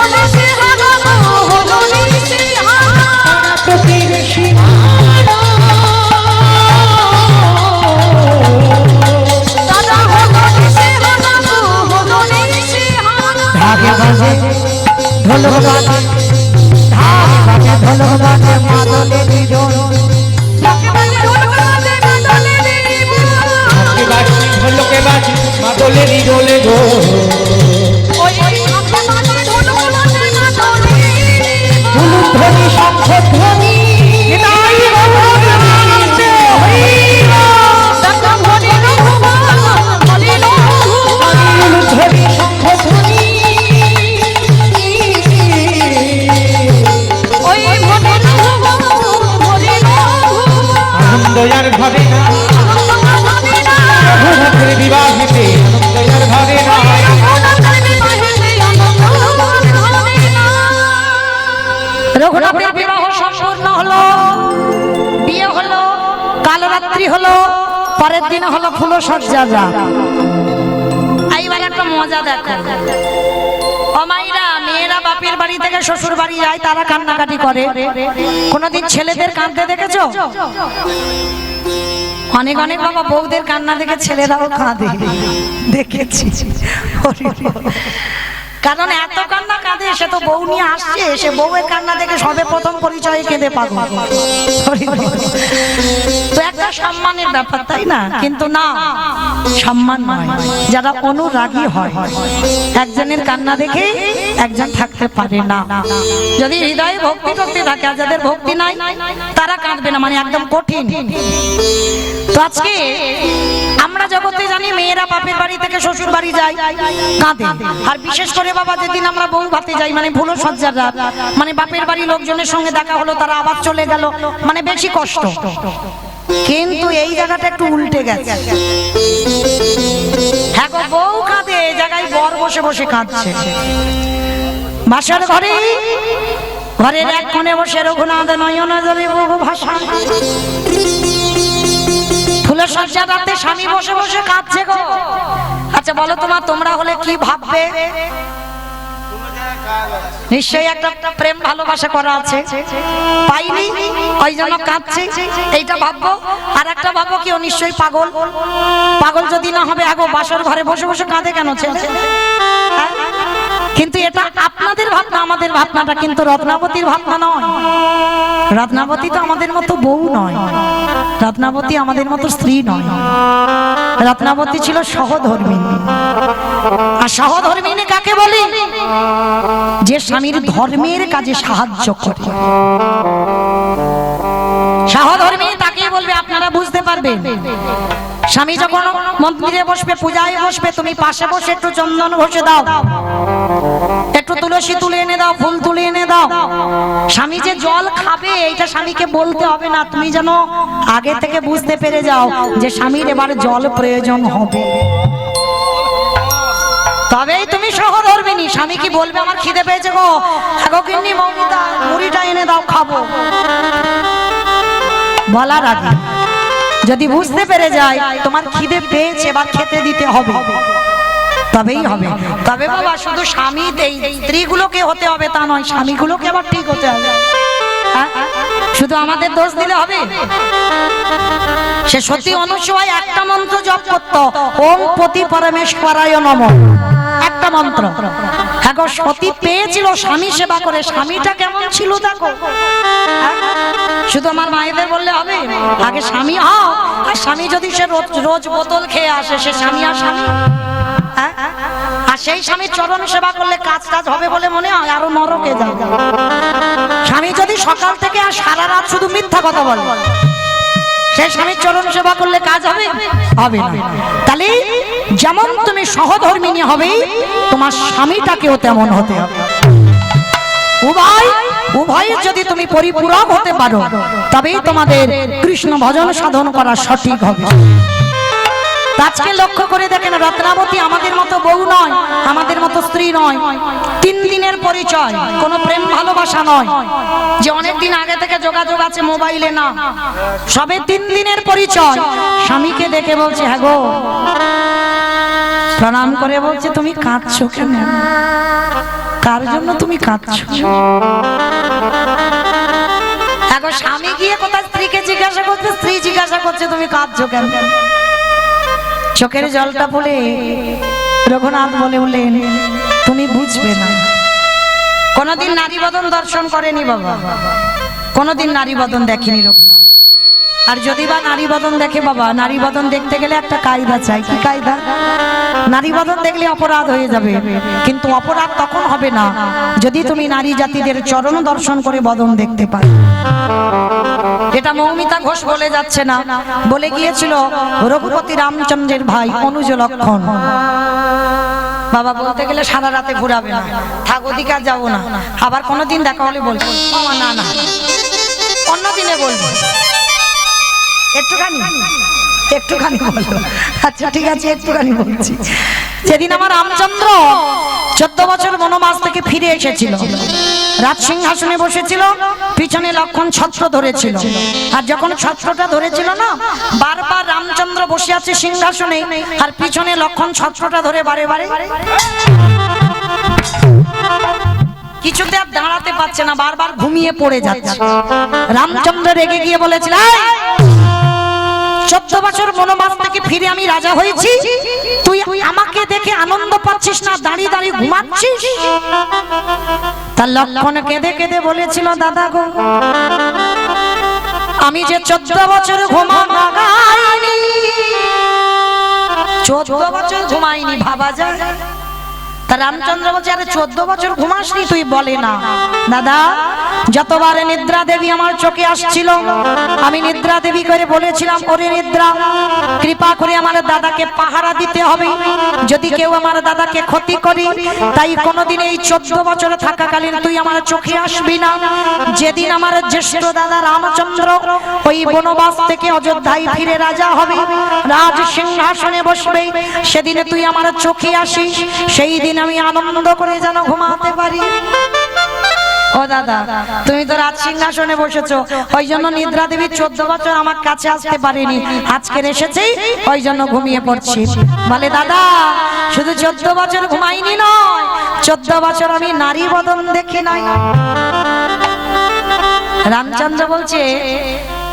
আনন্দ আর ভাবে না, রঘুনাথের বিবাহেতে আনন্দ আর ভাবে না। রঘুনাথের বিবাহ সম্পূর্ণ হলো, বিয়ে হলো, কাল রাত্রি হলো, পরের দিন হলো ফুলসজ্জা। এইবার একটা মজা দেখো, অমাইরা মেয়েরা বাপের বাড়ি থেকে শ্বশুর বাড়ি যায়, তারা কান্নাকাটি করে। কোনদিন ছেলেদের কাঁদতে দেখেছো? অনেক অনেক বাবা বউদের কান্না দেখে ছেলেরাও কাঁদে, দেখেছি। কারণ এত কান্না কাঁদে, সে তো বউ নিয়ে আসছে, সে বউয়ের কান্না দেখে সবে প্রথম পরিচয়ে কেঁদে পাগল। তো একটা সম্মানের ব্যাপার, তাই না? কিন্তু না, সম্মান নয়। যারা অনুরাগী হয়, একজনের কান্না দেখে একজন থাকতে পারে না। যদি হৃদয়ে ভক্তি টক্তি থাকে, আর যাদের ভক্তি নাই তারা কাঁদবে না, মানে একদম কঠিন। তো আজকে আমরা জগতে জানি মেয়েরা বাপের বাড়ি থেকে শ্বশুর বাড়ি যায়, কাঁদে। আর বিশেষ করে বাবা যেদিন আমরা বউ ভাতে যাই, মানে ফুলসজ্জার রাত, মানে বাপের বাড়ি লোকজনের সঙ্গে দেখা হলো, তারা আবার চলে গেল, মানে বেশি কষ্ট। কিন্তু এই জায়গাটা একটু উল্টে গেছে। হ্যাঁ গো, বউ কাঁদে, এই জায়গায় বর বসে বসে কাঁদছে। বাসার ঘরে, ঘরের এক কোণে বসে রঘুনাথ নয়ন জলে বহু ভাষা। ফুলসজ্জা রাতে স্বামী বসে বসে কাঁদছে গো। আচ্ছা বলো তোমরা হলে কি ভাববে? নিশ্চয়ই একটা প্রেম ভালোবাসা করা আছে, পাইনি ওই জন্য কাঁদছে, এইটা ভাববো। আর একটা ভাববো কি, ও নিশ্চয়ই পাগল। পাগল যদি না হবে, আগো বাসর ঘরে বসে বসে কাঁদে কেন ছেলে? কিন্তু এটা আপনাদের ভাবনা, আমাদের ভাবনাটা কিন্তু রত্নাবতীর ভাবনা নয়। রত্নাবতী তো আমাদের মতো বউ নয়, রত্নাবতী আমাদের মতো স্ত্রী নয়। রত্নাবতী ছিল সহধর্মিনী। আর সহধর্মিনী কাকে বলি? যে স্বামীর ধর্মের কাজে সাহায্য করে। সহধর্মিনী তাকে বলবে, আপনারা বুঝতে পারবেন। স্বামী যখন মন্দিরে বসবে, পূজায় বসবে, তুমি পাশে বসে একটু চন্দন ঘষে দাও, একটু তুলসী তুলে এনে দাও, ফুল তুলে এনে দাও। স্বামী যে জল খাবে, এইটা স্বামীকে বলতে হবে না, তুমি যেন আগে থেকে বুঝতে পেরে যাও যে স্বামীর এবার জল প্রয়োজন হবে, তবেই তুমি সহধর্মিনী। স্বামী কি বলবে, আমার খিদে পেয়েছে গো, আগো কিন্নি মৌমিতা মুড়িটা এনে দাও, খাবো। বলার আগে যদি বুঝতে পেরে যায় তোমার খিদে পেয়েছে বা খেতে দিতে হবে, তবেই হবে। তবে বাবা শুধু স্বামী স্ত্রীগুলোকে হতে হবে তা নয়, স্বামীগুলোকে আবার ঠিক হতে হবে। শুধু আমাদের দোষ দিলে হবে? সে সতী অনুসূয়া একটা মন্ত্র জপ করত, ওম পতি পরমেশ্বরায় নমঃ, একটা মন্ত্র। এখন সতী পেয়েছিল স্বামী সেবা করে, স্বামীটা কেমন ছিল দেখো। শুধু আমার মায়েদের বললে হবে? আগে স্বামী হও, আর স্বামী যদি সে রোজ বোতল খেয়ে আসে, সে স্বামী আর স্বামী। আর সেই স্বামীর চরণ সেবা করলে কাজ টাজ হবে বলে মনে হয়, আরো নরকে যায়। স্বামী যদি সকাল থেকে আর সারা রাত শুধু মিথ্যা কথা বলে, সেই স্বামীর চরণ সেবা করলে কাজ হবে? হবে না। তাহলে যেমন তুমি সহধর্মিনী হবে, তোমার স্বামীটাকেও তেমন হতে হবে। উভয়ের যদি তুমি পরিপূরক হতে পারো, তবেই তোমাদের কৃষ্ণ ভজন সাধন করা সঠিক হবে। আজকে লক্ষ্য করে দেখেন, রত্নাবতী আমাদের মতো বউ নয়, আমাদের মতো স্ত্রী নয়। 3 দিনের পরিচয়, কোনো প্রেম ভালোবাসা নয় যে অনেকদিন আগে থেকে যোগাযোগ আছে মোবাইলে, না। সবে 3 দিনের পরিচয়। স্বামীকে দেখে বলছে, হ্যাঁ গো, প্রণাম করে বলছে, তুমি কাঁদছো কেন? কার জন্য তুমি কাঁদছো? এখন স্বামী গিয়ে কোথায় স্ত্রীকে জিজ্ঞাসা করছে, স্ত্রী জিজ্ঞাসা করছে, তুমি কাঁদছো কেন? চোখের জলটা বলে রঘুনাথ বলে উঠলেন, তুমি বুঝবে না। কোনদিন নারী বদন দর্শন করেনি বাবা, কোনদিন নারী বদন দেখেনি রঘুনাথ। আর যদি বা নারী বদন দেখে বাবা, নারী বদন দেখতে গেলে একটা কায়দা চাই। কি কায়দা? নারী বদন দেখলে অপরাধ হয়ে যাবে, কিন্তু অপরাধ তখন হবে না যদি তুমি নারী জাতিদের চরণ দর্শন করে বদন দেখতে পারো। এটা মৌমিতা ঘোষ বলে যাচ্ছে না, বলে গিয়েছিল রঘুপতি রামচন্দ্রের ভাই অনুজ লক্ষণ। বাবা বলতে গেলে সারা রাতে ঘুরাবে না, থাক ওদিকে আর যাবো না, আবার কোনোদিন দেখা হলে বলবো, না না অন্য দিনে বলবো। একটুখানি একটুখানি বলো। আচ্ছা ঠিক আছে, একটুখানি বলছি। যেদিন আমার রামচন্দ্র 14 বছর বনবাস থেকে ফিরে এসেছিল, রাজ সিংহাসনে বসেছিল, পিছনে লক্ষণ ছত্র ধরেছিল। আর যখন ছত্রটা ধরেছিল না, বারবার রামচন্দ্র বসে আছে সিংহাসনে, আর পিছনে লক্ষণ ছত্রটা ধরে বারে বারে কিছুতে আর দাঁড়াতে পারছে না, বারবার ঘুমিয়ে পড়ে যাচ্ছে। রামচন্দ্র রেগে গিয়ে বলেছিল, 14 বছর বনবাস থেকে ফিরে আমি রাজা হয়েছি, তুই আমাকে দেখে আনন্দ পাচ্ছিস না, দাঁড়িয়ে দাঁড়িয়ে ঘুমাচ্ছিস? তার লক্ষণ কেঁদে কেঁদে বলেছিল, দাদা গো, আমি যে 14 বছর ঘুমাইনি, 14 বছর ঘুমাইনি, ভাবা যায়? তা রামচন্দ্র বলছে, আরে 14 বছর ঘুমাসনি তুই? বলে না দাদা, যতবার নিদ্রা দেবী আমার চোখে আসছিল, আমি নিদ্রা দেবী করে বলেছিলাম, ওরে নিদ্রা, কৃপা করে আমার দাদাকে পাহারা দিতে হবে, যদি কেউ আমার দাদাকে ক্ষতি করে, তাই কোনোদিন এই 14 বছর থাকাকালীন তুই আমার চোখে আসবি না। যেদিন আমার জ্যেষ্ঠ দাদা রামচন্দ্র ওই বনবাস থেকে অযোধ্যায় ফিরে রাজা হবে, রাজ সিংহাসনে বসবে, সেদিনে তুই আমার চোখে আসিস, সেই দিন আমি আনন্দ করে যেন ঘুমাতে পারি। ও দাদা, তুমি তো রাজ সিংহাসনে বসেছো, ওই জন্য নিদ্রা দেবী 14 বছর আমার কাছে আসতে পারেনি, আজকে এসেছি, ওই জন্য ঘুমিয়ে পড়ছি। বলে দাদা, শুধু 14 বছর ঘুমাইনি নয়, 14 বছর আমি নারী বদন দেখি নাই। রামচন্দ্র বলছে,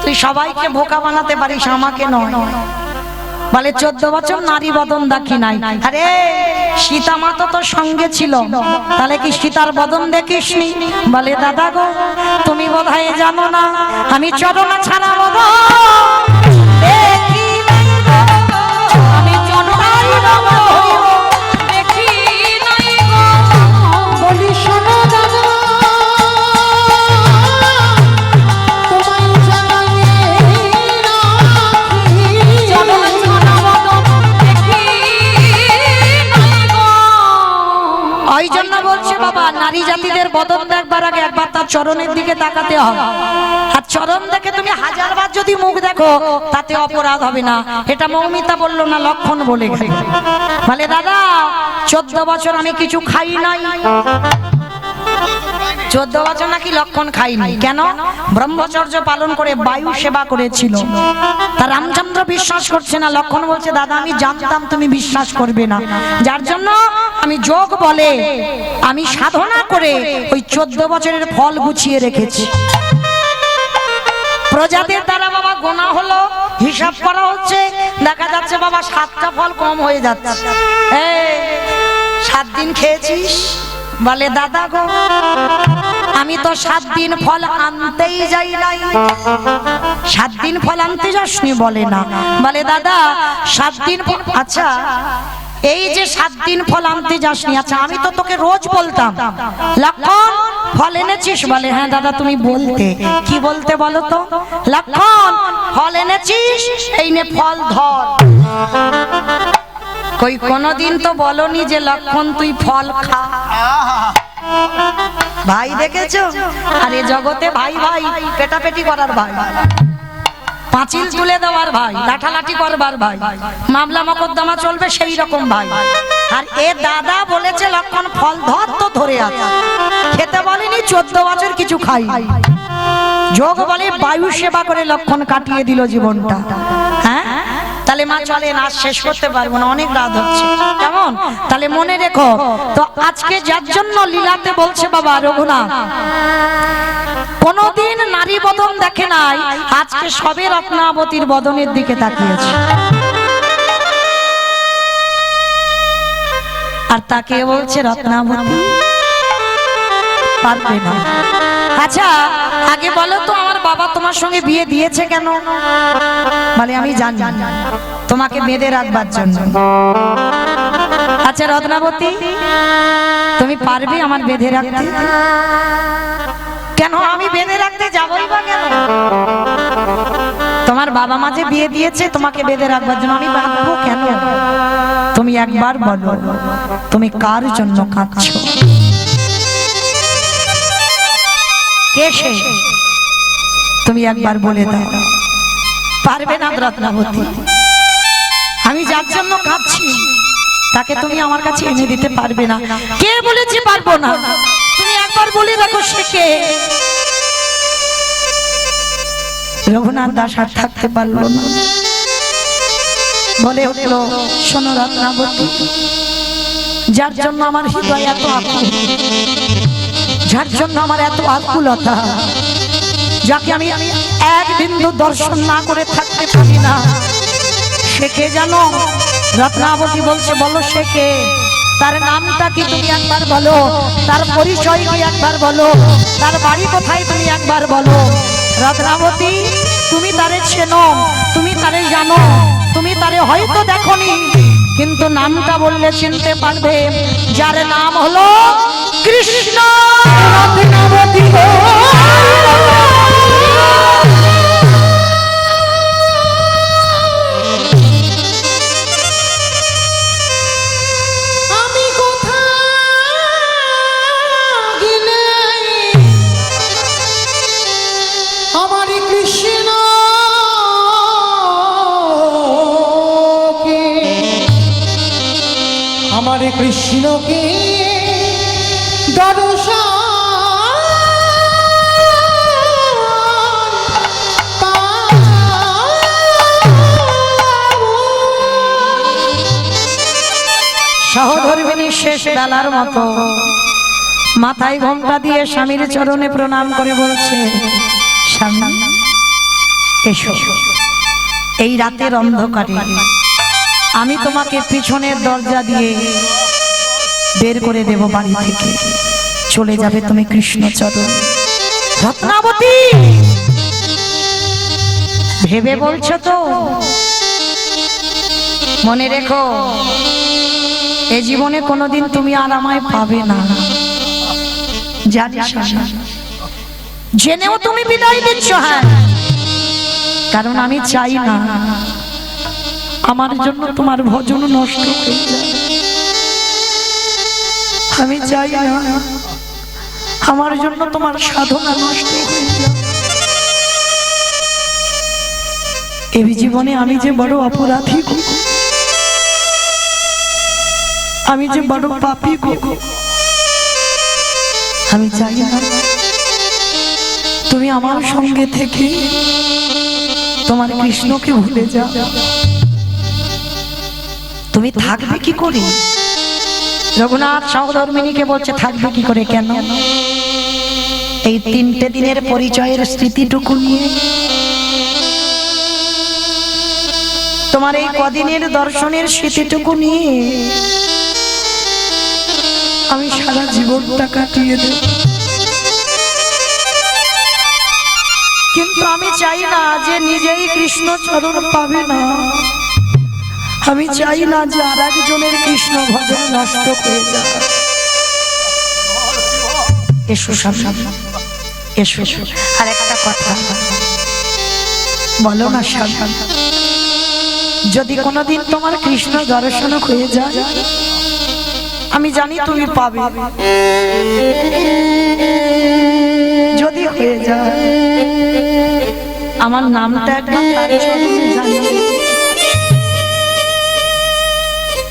তুই সবাইকে বোকা বানাতে পারিস, আমাকে নয়। বলে 14 বছর নারী বদন দেখি নাই। আরে সীতা মা তো তোর সঙ্গে ছিল, তাহলে কি সীতার বদন দেখিসনি? বলে দাদা গো, তুমি বোধহয় জানো না, আমি চরণ ছাড়া বদন দেখি নাই গো, আমি চরণ ছাড়া বদন দেখি নাই গো। বলি শোনো দাদা, তোমায় জানাই ওই জন্য বলছে বাবা, নারী জাতিদের বদন দেখবার আগে একবার তার চরণের দিকে তাকাতে হবে। আর চরণ দেখে তুমি 1000বার যদি মুখ দেখো, তাতে অপরাধ হবে না। এটা মৌমিতা বললো না, লক্ষণ বলে গেল। বলে দাদা, 14 বছর আমি কিছু খাই নাই। 14 বছর নাকি লক্ষণ খাইনি। কেন? ব্রহ্মচর্য পালন করে বায়ু সেবা করেছিল। তা রামচন্দ্র বিশ্বাস করছে না। লক্ষণ বলছে, দাদা আমি জানতাম তুমি বিশ্বাস করবে না, যার জন্য আমি যোগ বলে আমি সাধনা করে ওই 14 বছরের ফল গুছিয়ে রেখেছি। প্রজাদের দ্বারা বাবা গোনা হলো, হিসাব করা হচ্ছে, দেখা যাচ্ছে বাবা 7টা ফল কম হয়ে যাচ্ছে। 7 দিন খেয়েছিস? বলে দাদা গো, আমি তো 7 দিন ফল আনতেই যাই নাই। 7 দিন ফল আনতে যাসনি? বলে না। বলে দাদা 7 দিন, আচ্ছা এই যে 7 দিন ফল আনতে যাসনি, আচ্ছা আমি তো তোকে রোজ বলতাম লক্ষণ ফল এনেছিস? বলে হ্যাঁ দাদা তুমি বলতে। কি বলতে বলো তো? লক্ষণ ফল এনেছিস, এই নে ফল ধর। কই কোনদিন তো বলনি যে লক্ষণ তুই ফল খা। ভাই দেখেছো? আরে জগতে ভাই ভাই পেটাপেটি করার ভাই, পাঁচিল তুলে দেওয়ার ভাই, লাঠালাঠি করবার ভাই, মামলা মকদ্দমা চলবে সেই রকম ভাই। আর এ দাদা বলেছে লক্ষণ ফল ধর, তো ধরে আছে। খেতে বলেনি 14 বছর কিছু খাই। যোগ বলে বায়ু সেবা করে লক্ষণ কাটিয়ে দিল জীবনটা। হ্যাঁ তাহলে মা চলে না, শেষ করতে পারবো না, অনেক রাত হচ্ছে। কেমন? তাহলে মনে রেখো তো, আজকে যার জন্য লীলাতে বলছে বাবা রঘুনাথ কোনদিন নারী বদন দেখে নাই, আজকে সবে রত্নাবতীর বদনের দিকে তাকিয়েছে। আর তাকে বলছে রত্নাবতী পারবে না। আচ্ছা আগে বলো তো, আমার বাবা তোমার সঙ্গে বিয়ে দিয়েছে কেন? বলে আমি জানি, তোমাকে বেঁধে রাখবার জন্য। আচ্ছা রত্নাবতী, তুমি পারবে আমার বেঁধে রাখতে? কেন আমি বেঁধে রাখতে যাবই বা কেন? তোমার বাবা মা যে বিয়ে দিয়েছে তোমাকে বেঁধে রাখবার জন্য, আমি বাঁধবো কেন? তুমি একবার বলো, তুমি কার জন্য কাঁদছো? কে সে? তুমি একবার বলে দাও। পারবে না রত্নাবতী। আমি যার জন্য কাঁদছি তাকে তুমি আমার কাছে এনে দিতে পারবে না। কে বলেছে পারবো না? তুমি একবার বলে দেখো সে কে। রঘুনাথ দাস আর থাকতে পারলো না, বলে উঠলো, শোনো রত্নাবতী, যার জন্য আমার হৃদয় এত আকুল, যার জন্য আমার এত আকুলতা, যাকে আমি এক বিন্দু দর্শন না করে থাকতে পারি না, সে কে জানো? রত্নাবতী বলছে, বলো সে কে? তার নামটা কি তুমি একবার বলো, তার পরিচয় কি একবার বলো, তার বাড়ি কোথায় তুমি একবার বলো। রত্নাবতী, তুমি তারে চেনো, তুমি তারে জানো, তুমি তারে হয়তো দেখোনি, কিন্তু নামটা বললে চিনতে পারবে, যার নাম হলো কৃষ্ণ। রত্নাবতী हमारे कृष्ण के दर्शन সহধর্মিনী শেষ বেলার মতো মাথায় ঘোমটা দিয়ে স্বামীর চরণে প্রণাম করে বলছে, স্বামী এসো, এই রাতের অন্ধকারে আমি তোমাকে পিছনের দরজা দিয়ে বের করে দেব বাড়ি থেকে, চলে যাবে তুমি কৃষ্ণ চরণ। রত্নাবতী ভেবে বলছো তো? মনে রেখো, এ জীবনে কোনোদিন তুমি আর আমায় পাবে না। জেনেও তুমি বিদায় দিচ্ছ। হ্যাঁ, কারণ আমি চাই না আমার জন্য তোমার ভজন নষ্ট হয়ে যায়। আমি চাই না আমার জন্য তোমার সাধনা নষ্ট হয়ে যায়। এই জীবনে আমি যে বড় অপরাধী, আমি যে বড় পাপী, আমি চাই না তুমি আমার সঙ্গে থেকে তোমার কৃষ্ণকে ভুলে যাও। তুমি থাকবে কি করে? রঘুনাথ সহধর্মিনীকে বলছে, থাকবে কি করে? কেন? এই 3টে দিনের পরিচয়ের স্মৃতিটুকু নিয়ে, তোমার এই কদিনের দর্শনের স্মৃতিটুকু নিয়ে আমি সারা জীবনটা কাটিয়ে দেব। কিন্তু আমি চাই না যে নিজেই কৃষ্ণ চরণ পাবে না, আমি চাই না যে আর একজনের কৃষ্ণ ভজন নষ্ট হয়ে যায়। এসো সামনে, এসো। আর একটা কথা বলো না সামনে, যদি কোনোদিন তোমার কৃষ্ণ দর্শন হয়ে যায়, আমি জানি তুমি পাবে, যদি হয়ে যায় আমার নামটা একবার তার চরণে জানিয়ে,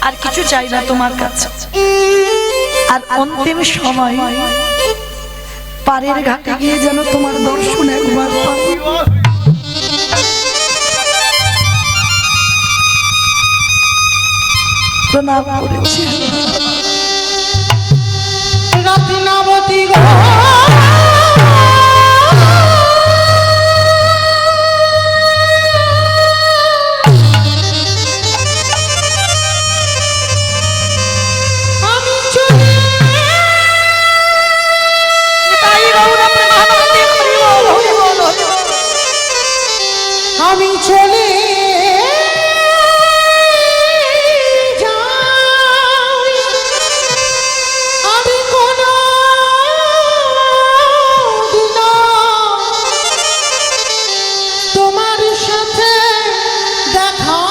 আর কিছু চাই না তোমার কাছে। আর অন্তিম সময় পারের ঘাটে গিয়ে যেন তোমার দর্শন একবার পাই। প্রণাম করেছি। রত্নাবতী গো, আমি চলে যাই, আমি কোনো দিন তোমার সাথে দেখা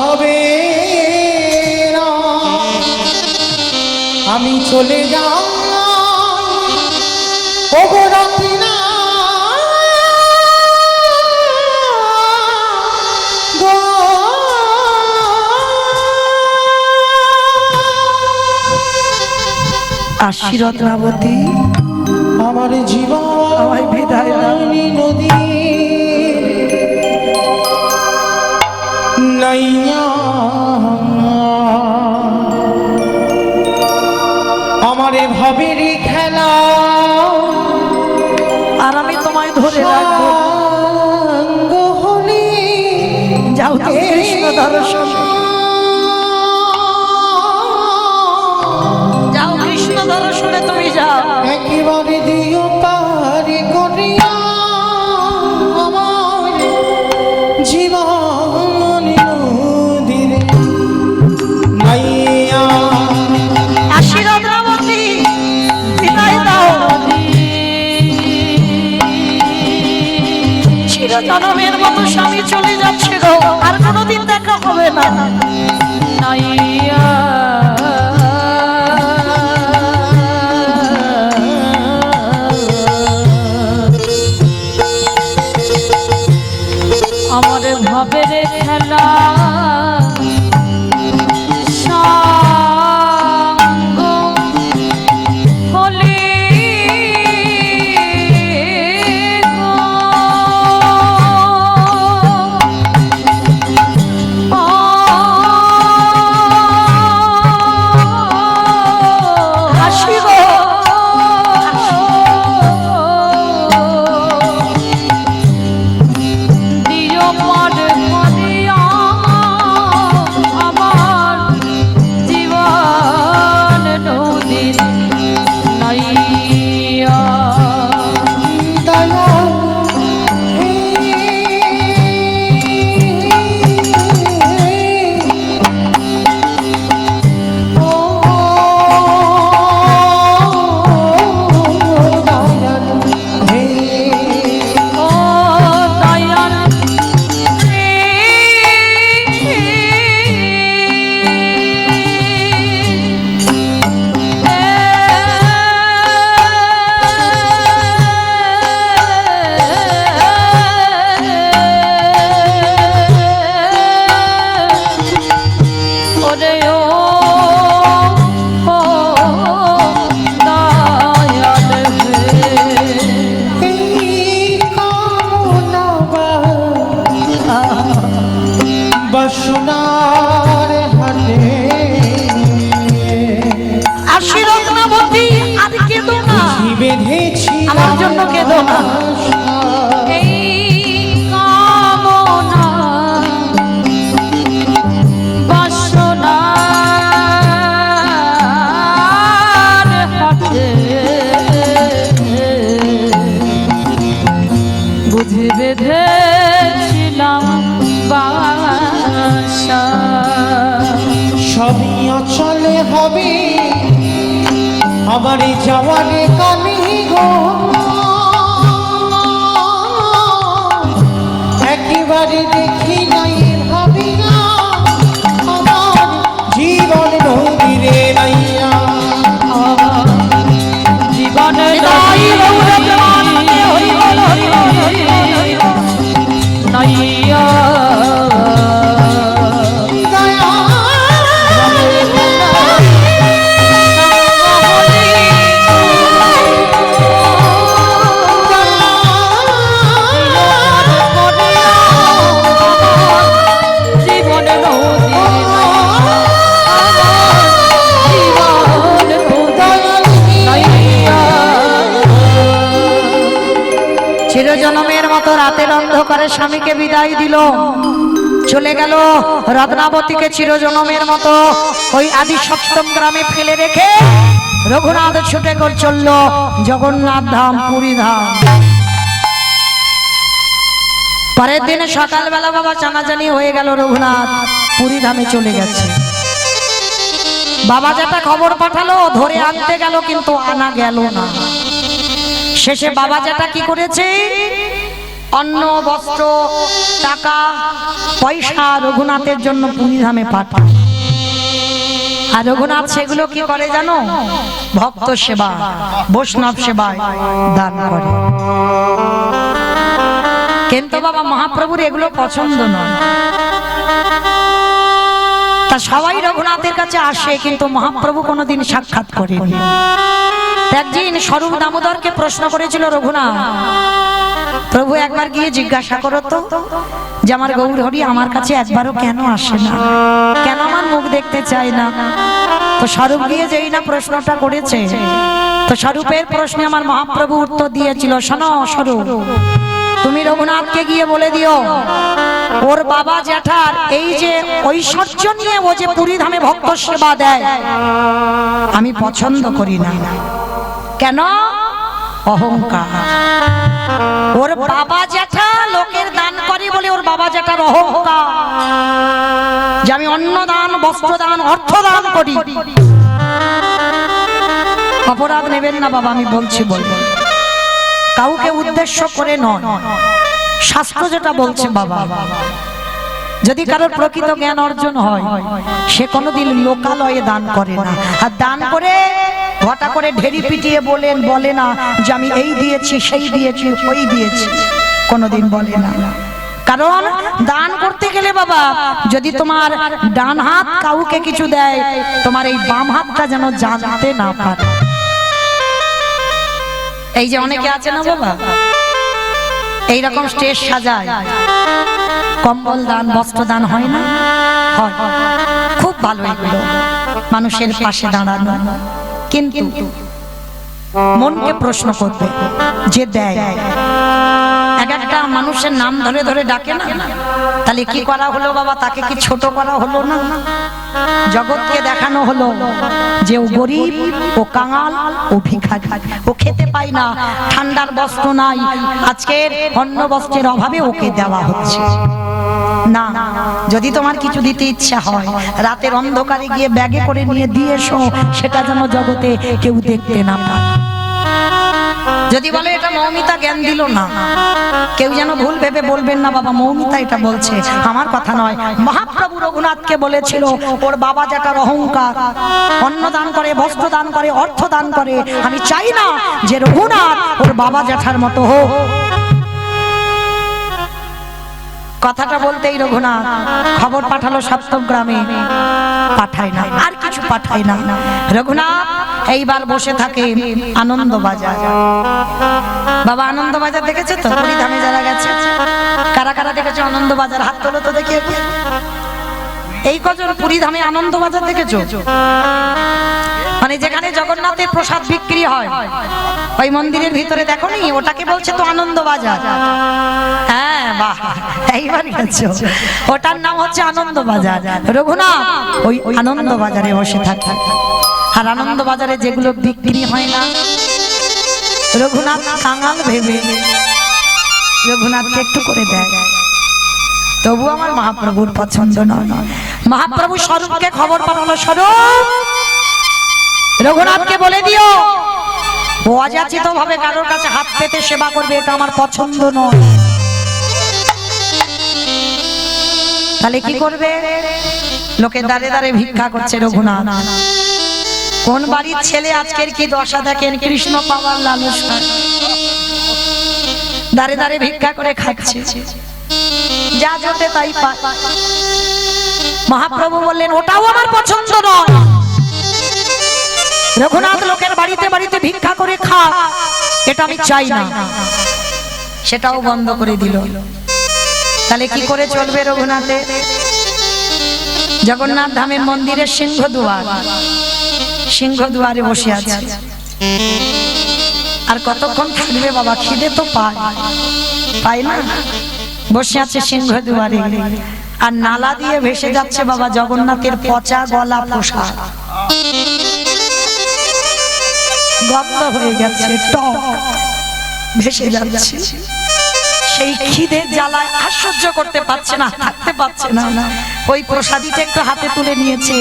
হবে না। আমি চলে যাই, ওগো রত্না আশি রত্নাবতী আমার জীবন আমায় বিদায় দাও। নদী নাইয়া আমারে ভাবের খেলা আর আমি তোমায় ধরে রাখবো। সঙ্গ হলে যাও তুমি কৃষ্ণ দর্শন, যাও কৃষ্ণ দর্শনে তুমি যাও। একেবারে দিও পারে করিয়া আমার জীবন নদীর নাইয়া আশি রত্নাবতী বিদায় দাও। চিরজনমের মতো স্বামী চলে যাচ্ছে গো, আর কোনোদিন দেখা হবে না। আমার ভাবের খেলা সঙ্গ হলে হাসি গো, দিও পর করিয়া আমার জীবন নদীর নাইয়া দয়া ও দয়াল হে ও দয়াল রে ওরে ও দয়াল রে এই কামনা বাসনার হাটে আশি রত্নাবতী আর কেঁদো না, বেঁধেছি আমার জন্য কেঁদো না। এই কামনা বাসনার হাতে বুঝি বেঁধেছিলাম বাসা সবই অচলে হবে আমার যাওয়ারে কানে গো একেবারে দেখি নাই ভাবি না আমার জীবন নদীরে নাইয়া জীবনে হরি বল, হরি বল, হরি বল, হরি বল, হরি বল। নাইয়া দয়া চিরজনমের মতো রাতের অন্ধকারে স্বামীকে বিদায় দিল, চলে গেল। রত্নাবতীকে চিরজনমের মতো ওই আদি সপ্তম গ্রামে ফেলে রেখে রঘুনাথ ছুটে করে চলল জগন্নাথ ধাম, পুরী ধাম। পরের দিন সকালবেলা বাবা জানাজানি হয়ে গেল, রঘুনাথ পুরী ধামে চলে গেছে। বাবা যেটা খবর পাঠালো ধরে আনতে গেল, কিন্তু আনা গেল না। শেষে বাবা যেটা কি করেছে, অন্ন বস্ত্র টাকা পয়সা রঘুনাথের জন্য পুরী ধামে পাঠায়। আর রঘুনাথ সেগুলো কি করে জানো, ভক্ত সেবা বৈষ্ণব সেবায় দান করে। কিন্তু বাবা মহাপ্রভুর এগুলো পছন্দ নয়। তা সবাই রঘুনাথের কাছে আসে, কিন্তু মহাপ্রভু কোনোদিন সাক্ষাৎ করেনি। একদিন স্বরূপ দামোদরকে প্রশ্ন করেছিল রঘুনাথ, প্রভু একবার গিয়ে জিজ্ঞাসা করো তো যে আমার গৌর হরি আমার কাছে একবারও কেন আসে না, কেন আমার মুখ দেখতে চায় না। তো স্বরূপ গিয়ে যেই না প্রশ্নটা করেছে, তো স্বরূপের প্রশ্নে আমার মহাপ্রভু উত্তর দিয়েছিল, শোনো স্বরূপ, তুমি রঘুনাথকে গিয়ে বলে দিও ওর বাবা জ্যাঠার এই যে ঐশ্বর্য নিয়ে ও যে পুরী ধামে ভক্ত সেবা দেয় আমি পছন্দ করি না। কেন? অহংকার। ওর বাবা জ্যাঠা লোকের দান করে বলে ওর বাবা জ্যাঠার অহংকার যে আমি অন্ন দান, বস্ত্র দান, অর্থ দান করি। অপরাধ নেবেন না বাবা, আমি বলছি বলবো, কাউকে উদ্দেশ্য করে নয়, শাস্ত্র যেটা বলছে বাবা, যদি কারোর প্রকৃত জ্ঞান অর্জন হয় সে কোনোদিন লোকালয়ে দান করে না। আর দান করে ঘটা করে ঢেরি পিটিয়ে বলে না যে আমি এই দিয়েছি, সেই দিয়েছি, ওই দিয়েছি, কোনোদিন বলে না। কারণ দান করতে গেলে বাবা যদি তোমার ডান হাত কাউকে কিছু দেয়, তোমার এই বাম হাতটা যেন জানতে না পারে। এই যে অনেকে আছে না বাবা, এইরকম স্টেজ সাজায়, কম্বল দান, বস্ত্র দান হয় না? হয়, খুব ভালো এগুলো, মানুষের পাশে দাঁড়ানো। কিন্তু মনকে প্রশ্ন করবে যে দেয়, এক একটা মানুষের নাম ধরে ধরে ডাকে না, তাহলে কি করা হলো বাবা? তাকে কি ছোট করা হলো না? জগৎকে দেখানো হলো যে ও গরিব, ও কাঙাল, ও ভিখারি, ও খেতে পায় না, ঠান্ডার বস্ত্র নাই, আজকের অন্ন বস্ত্রের অভাবে ওকে দেওয়া হচ্ছে না। যদি তোমার কিছু দিতে ইচ্ছা হয়, রাতের অন্ধকারে গিয়ে ব্যাগে করে নিয়ে দিয়ে এসো, সেটা যেন জগতে কেউ দেখতে না পায়। যদি বলে এটা মৌমিতা জ্ঞান দিল না, কেউ যেন ভুল ভেবে বলবেন না বাবা মৌমিতা এটা বলছে, আমার কথা নয়। মহাপ্রভু রঘুনাথকে বলেছিল ওর বাবা জ্যাঠার অহংকার, অন্ন দান করে, বস্ত্র দান করে, অর্থ দান করে, আমি চাই না যে রঘুনাথ ওর বাবা জ্যাঠার মতো হোক। কথাটা বলতেই রঘুনাথ খবর পাঠালো সপ্তগ্রামে, পাঠায় না, আর কিছু পাঠায় না। রঘুনাথ এইবার বসে থাকে আনন্দবাজার। বাবা আনন্দবাজার দেখেছে তো? পুরী ধামে যারা গেছে, কারা কারা দেখেছো আনন্দবাজার? হাত তোলো তো দেখি। এই কজন পুরী ধামে আনন্দবাজার দেখেছো? মানে যেখানে জগন্নাথের প্রসাদ বিক্রি হয় ওই মন্দিরের ভিতরে, দেখো নি? ওটাকে বলছে তো আনন্দবাজার। হ্যাঁ বাহ, এইবার গেছো। ওটার নাম হচ্ছে আনন্দবাজার। রঘুনাথ ওই আনন্দবাজারে বসে থাকে। আর আনন্দবাজারে যেগুলো বিক্রি হয় না, রঘুনাথ কাঙাল ভেবে রঘুনাথকে একটু করে দেয়, তবু আমার মহাপ্রভুর পছন্দ নয়। মহাপ্রভু স্বরূপকে খবর পাঠালো, স্বরূপ রঘুনাথকে বলে দিও ও অযাচিত ভাবে কারোর কাছে হাত পেতে সেবা করবে, এটা আমার পছন্দ নয়। তাহলে কি করবে? লোকে দাঁড়ে দাঁড়ে ভিক্ষা করছে রঘুনাথ। কোন বাড়ির ছেলে আজকের কি দশা দেখেন, কৃষ্ণ পাওয়ার লালস, দাঁড়ে দাঁড়ে ভিক্ষা করে খাচ্ছে, যা জোটে তাই পায়। মহাপ্রভু বললেন ওটাও আমার পছন্দ নয়। রঘুনাথ লোকের বাড়িতে বাড়িতে ভিক্ষা করে খা, এটা আমি চাই না, সেটাও বন্ধ করে দিল। তাহলে কি করে চলবে রঘুনাথে? জগন্নাথ ধামের মন্দিরের সিংহদুয়ার, সিংহদুয়ারে বসে আছে। আর কতক্ষণ থাকবে বাবা? খিদে তো পায় না, বসে আছে সিংহদুয়ারে। আর নালা দিয়ে ভেসে যাচ্ছে বাবা জগন্নাথের পচা গলা প্রসাদ, গন্ধ হয়ে যাচ্ছে, টক ভেসে যাচ্ছে। সেই খিদের জ্বালায় আর সহ্য করতে পারছে না, থাকতে পারছে না। ওই প্রসাদীটা একটু হাতে তুলে নিয়েছে,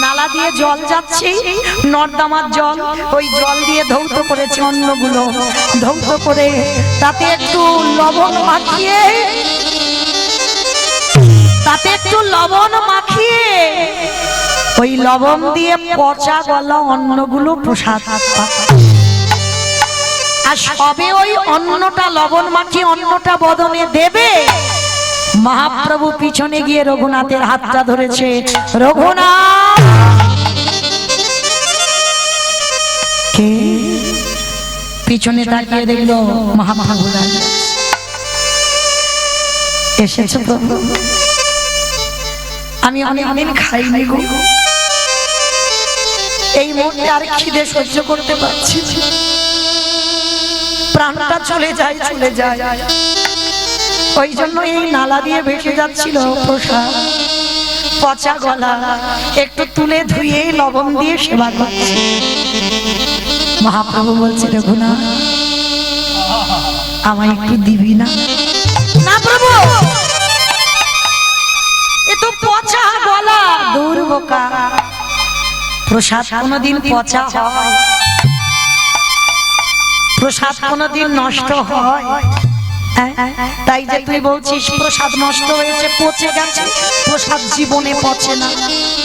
নালা দিয়ে জল যাচ্ছে, নর্দমার জল, ওই জল দিয়ে ধৌত করেছে অন্নগুলো, ধৌত করে তাতে একটু লবণ মাখিয়ে, ওই লবণ দিয়ে পচা গলা অন্নগুলো প্রসাদ। আর সবে ওই অন্নটা লবণ মাখিয়ে অন্নটা বদনে দেবে, মহাপ্রভু পিছনে গিয়ে রঘুনাথের হাতটা ধরেছে। রঘুনাথ কে? পিছনে তাকিয়ে দেখলো মহাপ্রভু দাঁড়িয়ে আছে। এসেছে প্রভু, আমি অনেকদিন খাইনি গো, এই মুহূর্তে আর খিদে সহ্য করতে পারছি না, প্রাণটা চলে যায় চলে যায়। ওই জন্য এই নালা দিয়ে ভেসে যাচ্ছিল প্রসাদ, পচা গলা, একটু তুলে ধুয়ে লবণ দিয়ে সেবা করছে। মহাপ্রভু বলছে রঘুনাথ আমায় একটু দিবি না? না প্রভু, এ তো পচা গলা। দূর বোকা, প্রসাদ কোনদিন পচা হয়? প্রসাদ কোনদিন নষ্ট হয়? তাই যে তুই বলছিস প্রসাদ নষ্ট হয়েছে, পচে গেছে, প্রসাদ জীবনে পচে না,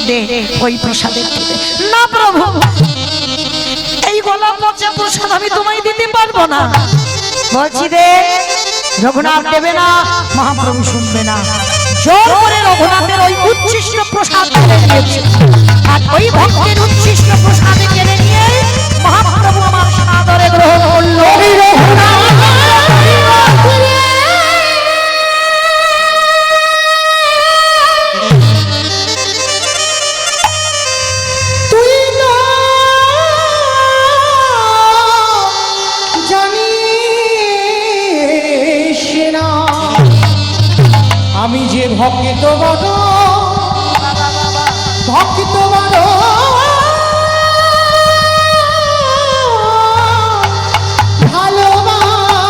দে ওই প্রসাদের দিতে। না প্রভু, এই গলা পচা প্রসাদ আমি তোমায় দিতে পারবো না। বলছি দে। রঘুনাথ দেবে না, মহাপ্রভু শুনবে না। জোর করে রঘুনাথের ওই উচ্ছিষ্ট প্রসাদ কেড়ে নিয়েছে, আর ওই ভক্তের উচ্ছিষ্ট প্রসাদ কেড়ে নিয়ে মহাপ্রভু আমার সাদরে গ্রহণ করলো। আমি যে ভক্ত বড়, ভক্ত বড়, ভালোবাসি।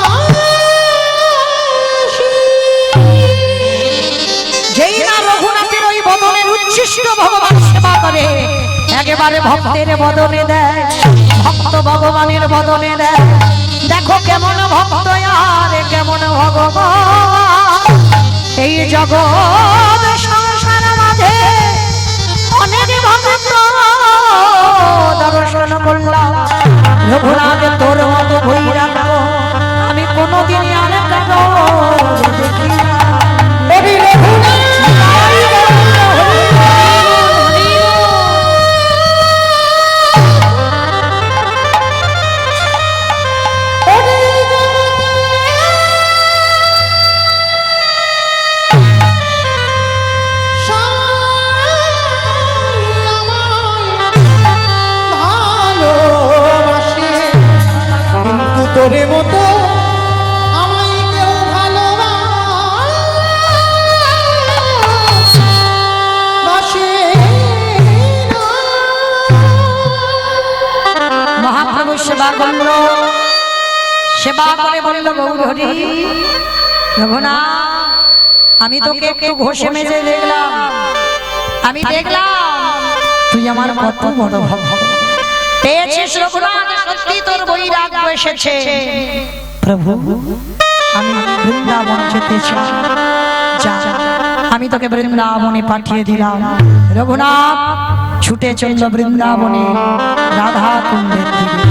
যেই না রঘুনাথের ওই বদনের উচ্ছিষ্ট ভগবান সেবা করে, একেবারে ভক্তের বদনে দেয়, ভক্ত ভগবানের বদনে দেয়। দেখো কেমন ভক্ত আর কেমন ভগবান। এই জগৎ সংসার মাঝে অনেক ভক্ত দর্শন করলাম, রঘুনাথ তোর মতো বই রাখো আমি কোনোদিনই আর কারো দেখি না। তোরে মতো আমায় কেউ ভালোবাসে না। মহাপ্রভু সেবা করল, সেবা করে বলল গৌরহরি রঘুনাথ আমি তোকে একটু ঘষে মেজে দেখলাম, আমি দেখলাম তুই আমার কত বড় ভক্ত। পেয়েছিস রঘুনাথ, সত্যি তোর বৈরাগ্য এসেছে। প্রভু আমি বৃন্দাবন যেতে চাই, যা আমি তোকে বৃন্দাবনে পাঠিয়ে দিলাম। রঘুনাথ ছুটে চলল বৃন্দাবনে রাধা কুণ্ডের দিকে।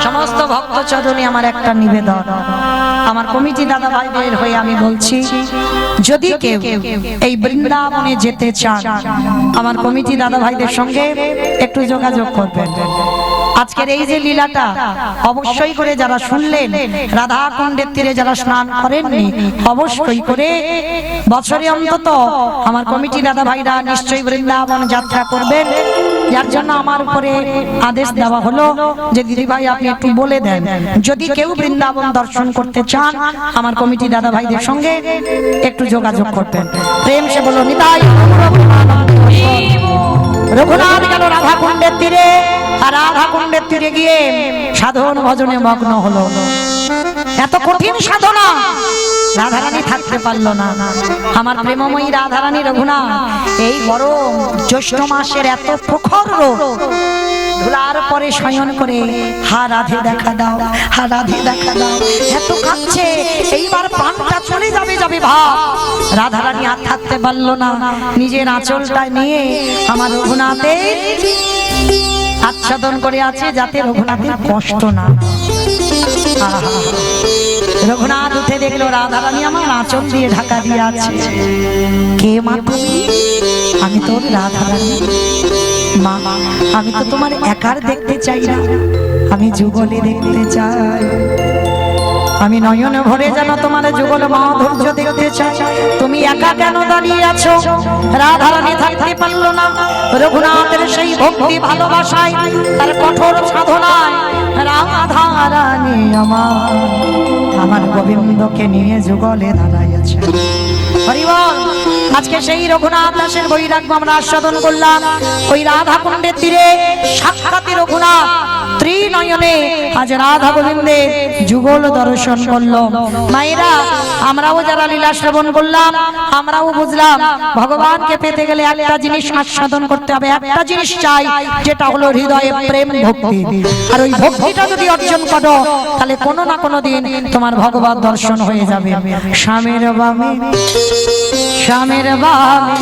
সমস্ত ভক্ত চরণে আমার একটা নিবেদন, আমার কমিটি দাদা ভাইদের হয়ে আমি বলছি, যদি কেউ এই বৃন্দাবনে যেতে চান আমার কমিটি দাদা ভাইদের সঙ্গে একটু যোগাযোগ করবেন। আজকের এই যে লীলাটা অবশ্যই করে যারা শুনলেন, রাধা কুণ্ডের তীরে যারা স্নান করেননি, অবশ্যই করে বছরে অন্তত আমার কমিটি দাদা ভাইরা নিশ্চয়ই বৃন্দাবন যাত্রা করবেন। যার জন্য আমার উপরে আদেশ দেওয়া হলো যে দিদি ভাই আপনি একটু বলে দেন, যদি কেউ বৃন্দাবন দর্শন করতে চান আমার কমিটি দাদা ভাইদের সঙ্গে একটু যোগাযোগ করবেন। প্রেম সে বলো নিতাই। রঘুনাথ গেল রাধা কুণ্ডের তীরে, আর রাধা কুণ্ডের তীরে গিয়ে সাধন ভজনে মগ্ন হলো। এত কঠিন সাধনা, রাধারানী থাকতে পারলো না। আমার প্রেমময়ী রাধারানী রঘুনাথ এই গরম জ্যৈষ্ঠ মাসের এত প্রখর রোদ, ধুলার পরে শয়ন করে হা রাধে দেখা দাও, হা রাধে দেখা দাও, এত কাঁদছে, এইবার প্রাণটা চলে যাবে যাবে ভাব। রাধারানী আর থাকতে পারলো না, নিজের আঁচলটা নিয়ে আমার রঘুনাথে আচ্ছাদন করে আছে যাতে রঘুনাথের কষ্ট না। রঘুনাথ উঠে দেখলো রাধারানী আমার আঁচল দিয়ে ঢাকা দিয়ে আছে। কে মা তুমি? আমি তোর রাধারানী মা। আমি তো তোমার একার দেখতে চাই না, আমি যুগলে দেখতে চাই। আমি নয়ন ভরে যেন তোমার যুগল মাধুর্য দেখতে চাই। তুমি একা কেন দাঁড়িয়ে আছো? রাধারানী থাকতে পারলো না। রঘুনাথের সেই ভক্তি ভালোবাসায়, তার কঠোর সাধনায় রাধারানী আমার গোবিন্দকে নিয়ে যুগলে দাঁড়াইয়াছে। হরি বল। আজকে সেই রঘুনাথ দাসের বৈরাগ্য আমরা আস্বাদন করলাম। ওই রাধা কুণ্ডের তীরে সাক্ষাৎ রঘুনাথ ত্রিনয়নে আজ রাধা গোবিন্দের যুগল দর্শন করলো। মায়েরা, আমরাও যারা লীলা শ্রবণ করলাম, আমরাও বুঝলাম ভগবানকে পেতে গেলে একটা জিনিস আস্বাদন করতে হবে, একটা জিনিস চাই, যেটা হলো হৃদয়ে প্রেম ভক্তি। আর ওই ভক্তিটা যদি অর্জন করো, তাহলে কোনো না কোনো দিন তোমার ভগবান দর্শন হয়ে যাবে। স্বামীর বামে শ্যামের বামে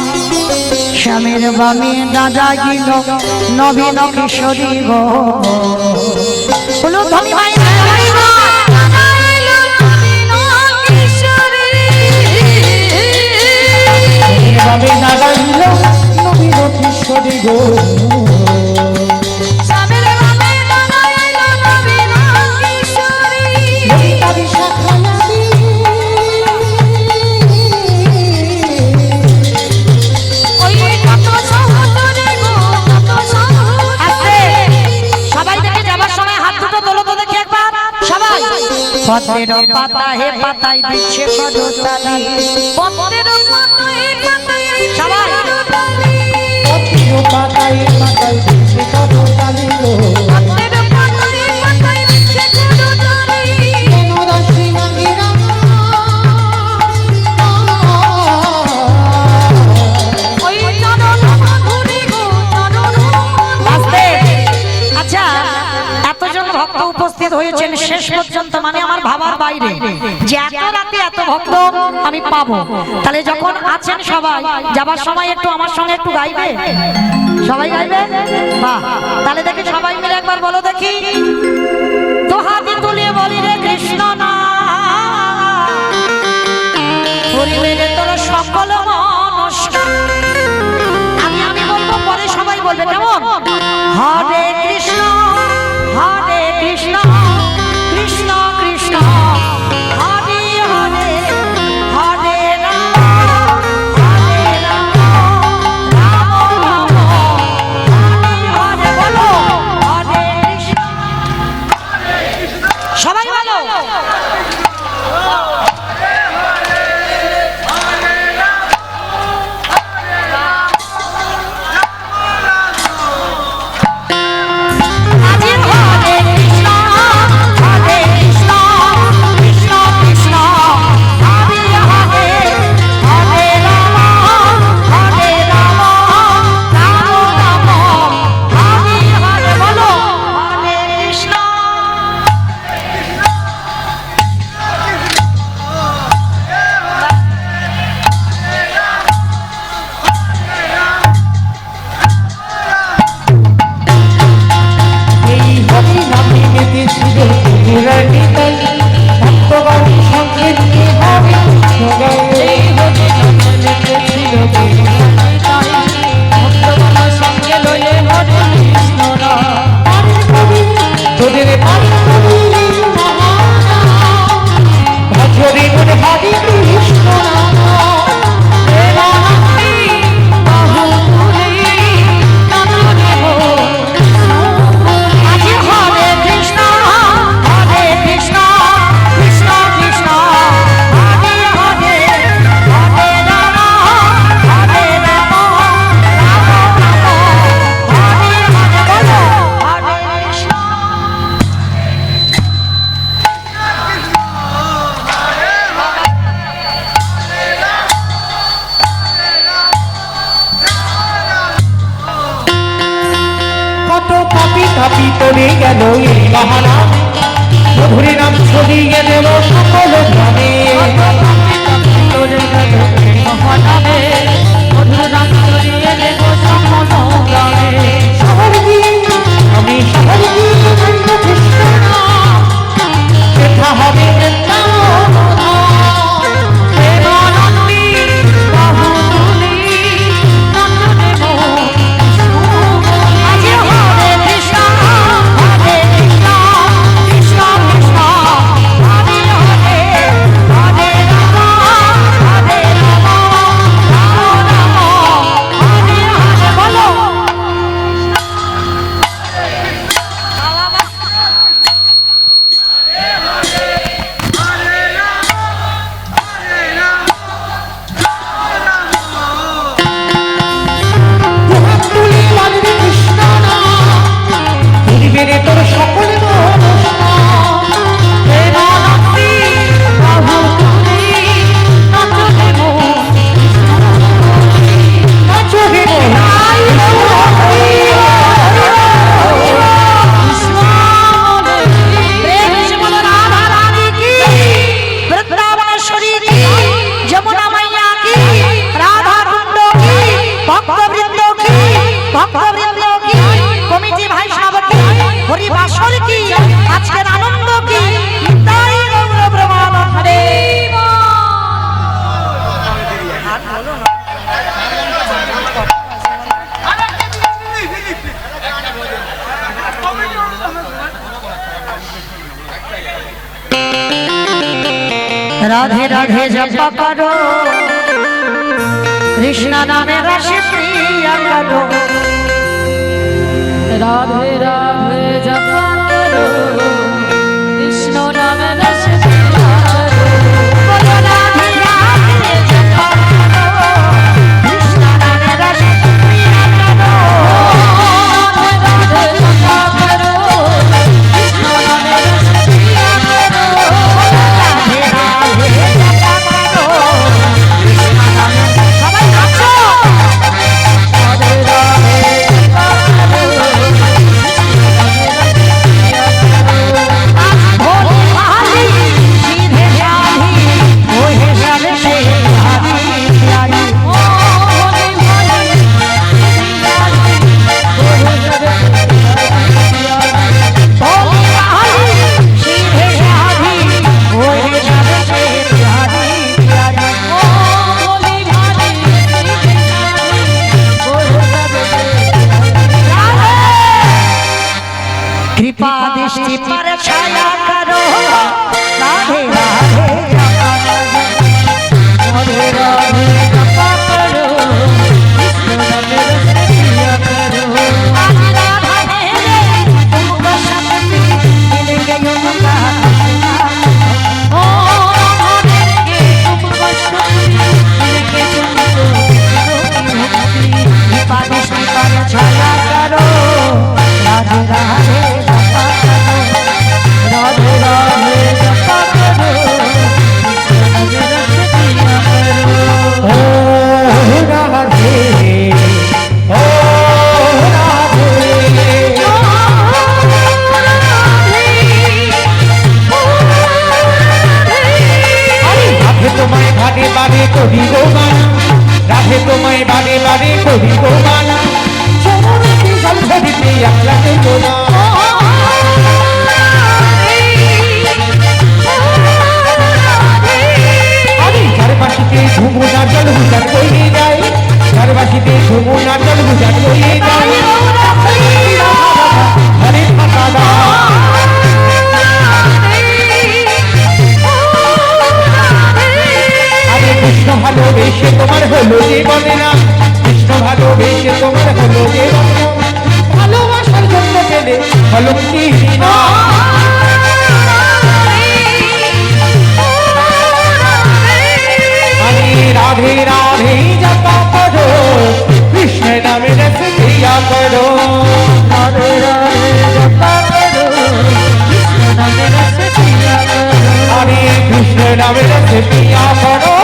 শ্যামের বামে দাদা গিল নবীন কিশোরী গো। বলো ধনী ভাই ভাবে নাগাইল নবীন কিশোরী গো। পদ্মের পাতা হে পাতায় দিচ্ছে কদতালি। পদ্মের পাতা হে পাতায় সবাই পদ্মের পাতায় পাতায় দিচ্ছে কদতালি গো। পদ্মের পাতা হে পাতায় দিচ্ছে কদতালি। কেন রাশি নাগিরা ওই চরণ মধুরি গো চরণ। বাসতে আচ্ছা, এতজন ভক্ত উপস্থিত হয়েছেন শেষ পর্যন্ত, মানে আমার ভাবার বাইরে যে এত রাতে এত ভক্ত আমি পাবো। তাহলে যখন আছেন সবাই, যাবার সময় একটু আমার সঙ্গে একটু গাইবে, সবাই গাইবে? বাহ, তাহলে দেখি সবাই মিলে একবার বলো দেখি। তো হাতি তুলে বলি রে কৃষ্ণ না পরিবেগে তোর সকল মনস্কার। আমি বলবো, পরে সবাই বলবে, কেমন? হরে কৃষ্ণ হরে কৃষ্ণ কৃষ্ণ কৃষ্ণ হরে হরে হরে রাম হরে রাম রাম রাম হরে হরে। বলো হরে কৃষ্ণ। সবাই বলো ভক্তগণের সঙ্গে নিয়ে হবে তোদের ভজরে মনে হরে কৃষ্ণ তোরে গেল এই বাহানা মধুরী নাম ছড়িয়ে দেব সকল গ্রামে। শহর গিয়ে আমি শহর গিয়ে কৃষ্ণ নাম দেখা হবে বৃন্দাবন। রাধে রাধে জপ করো কৃষ্ণ নামে রসে প্রিয়া করো রাধে রাধে জপ করো কৃষ্ণ নামে রস বলো রাধে রাধে জপ করো কৃষ্ণ নামে রসে প্রিয়া করো রাধে জপ করো কৃষ্ণ নামে রস প্রিয়া করো রাধে রাধে জপ করো কৃষ্ণ নামে সবাই নাচো রাধে রাধে জপ করো भोली भाली सीधे साधी ओहे सबसे भारी प्यारी भोली भाली सीधे साधी ओहे सबसे प्यारी प्यारी कृपा दृष्टि पर छाया करो राधे राधे राधे राधे जप करो कृष्ण नामे रस प्रिया करो आज राधा मेरे तुमको शक्ति मिलेंगे उनका ओ राधे के तुमको शक्ति मिलेंगे तुमको कृपा दृष्टि पर छाया करो राधे राधे जपा करो राधे राधे जप करो कृष्ण नामे रस प्रिया करो ও রাধে ও রাধে রাধে তোমায় বারে বারে করি গো মানা রাধে তোমায় বারে বারে করি গো মানা চরণে কি জল ধরিতে একলা তো না আরে চারপাশিতে ঝুমুনা জল হুজার বইয়ে যায় চারপাশিতে ঝুমুনা জল হুজার বইয়ে যায় হরে মাতা দা আরে কৃষ্ণ ভালোবেসে তোমার হলো জীবনে না কৃষ্ণ ভালোবেসে তোমার হলো জীবনে না ভালোবাসার জন্য পেলে হলো কি না আরে রাধে রাধে জপা করো কৃষ্ণ নামে রস প্রিয়া করো राधे राधे जप करो कृष्ण नामे रस प्रिया करो আরে কৃষ্ণ নামে রস প্রিয়া করো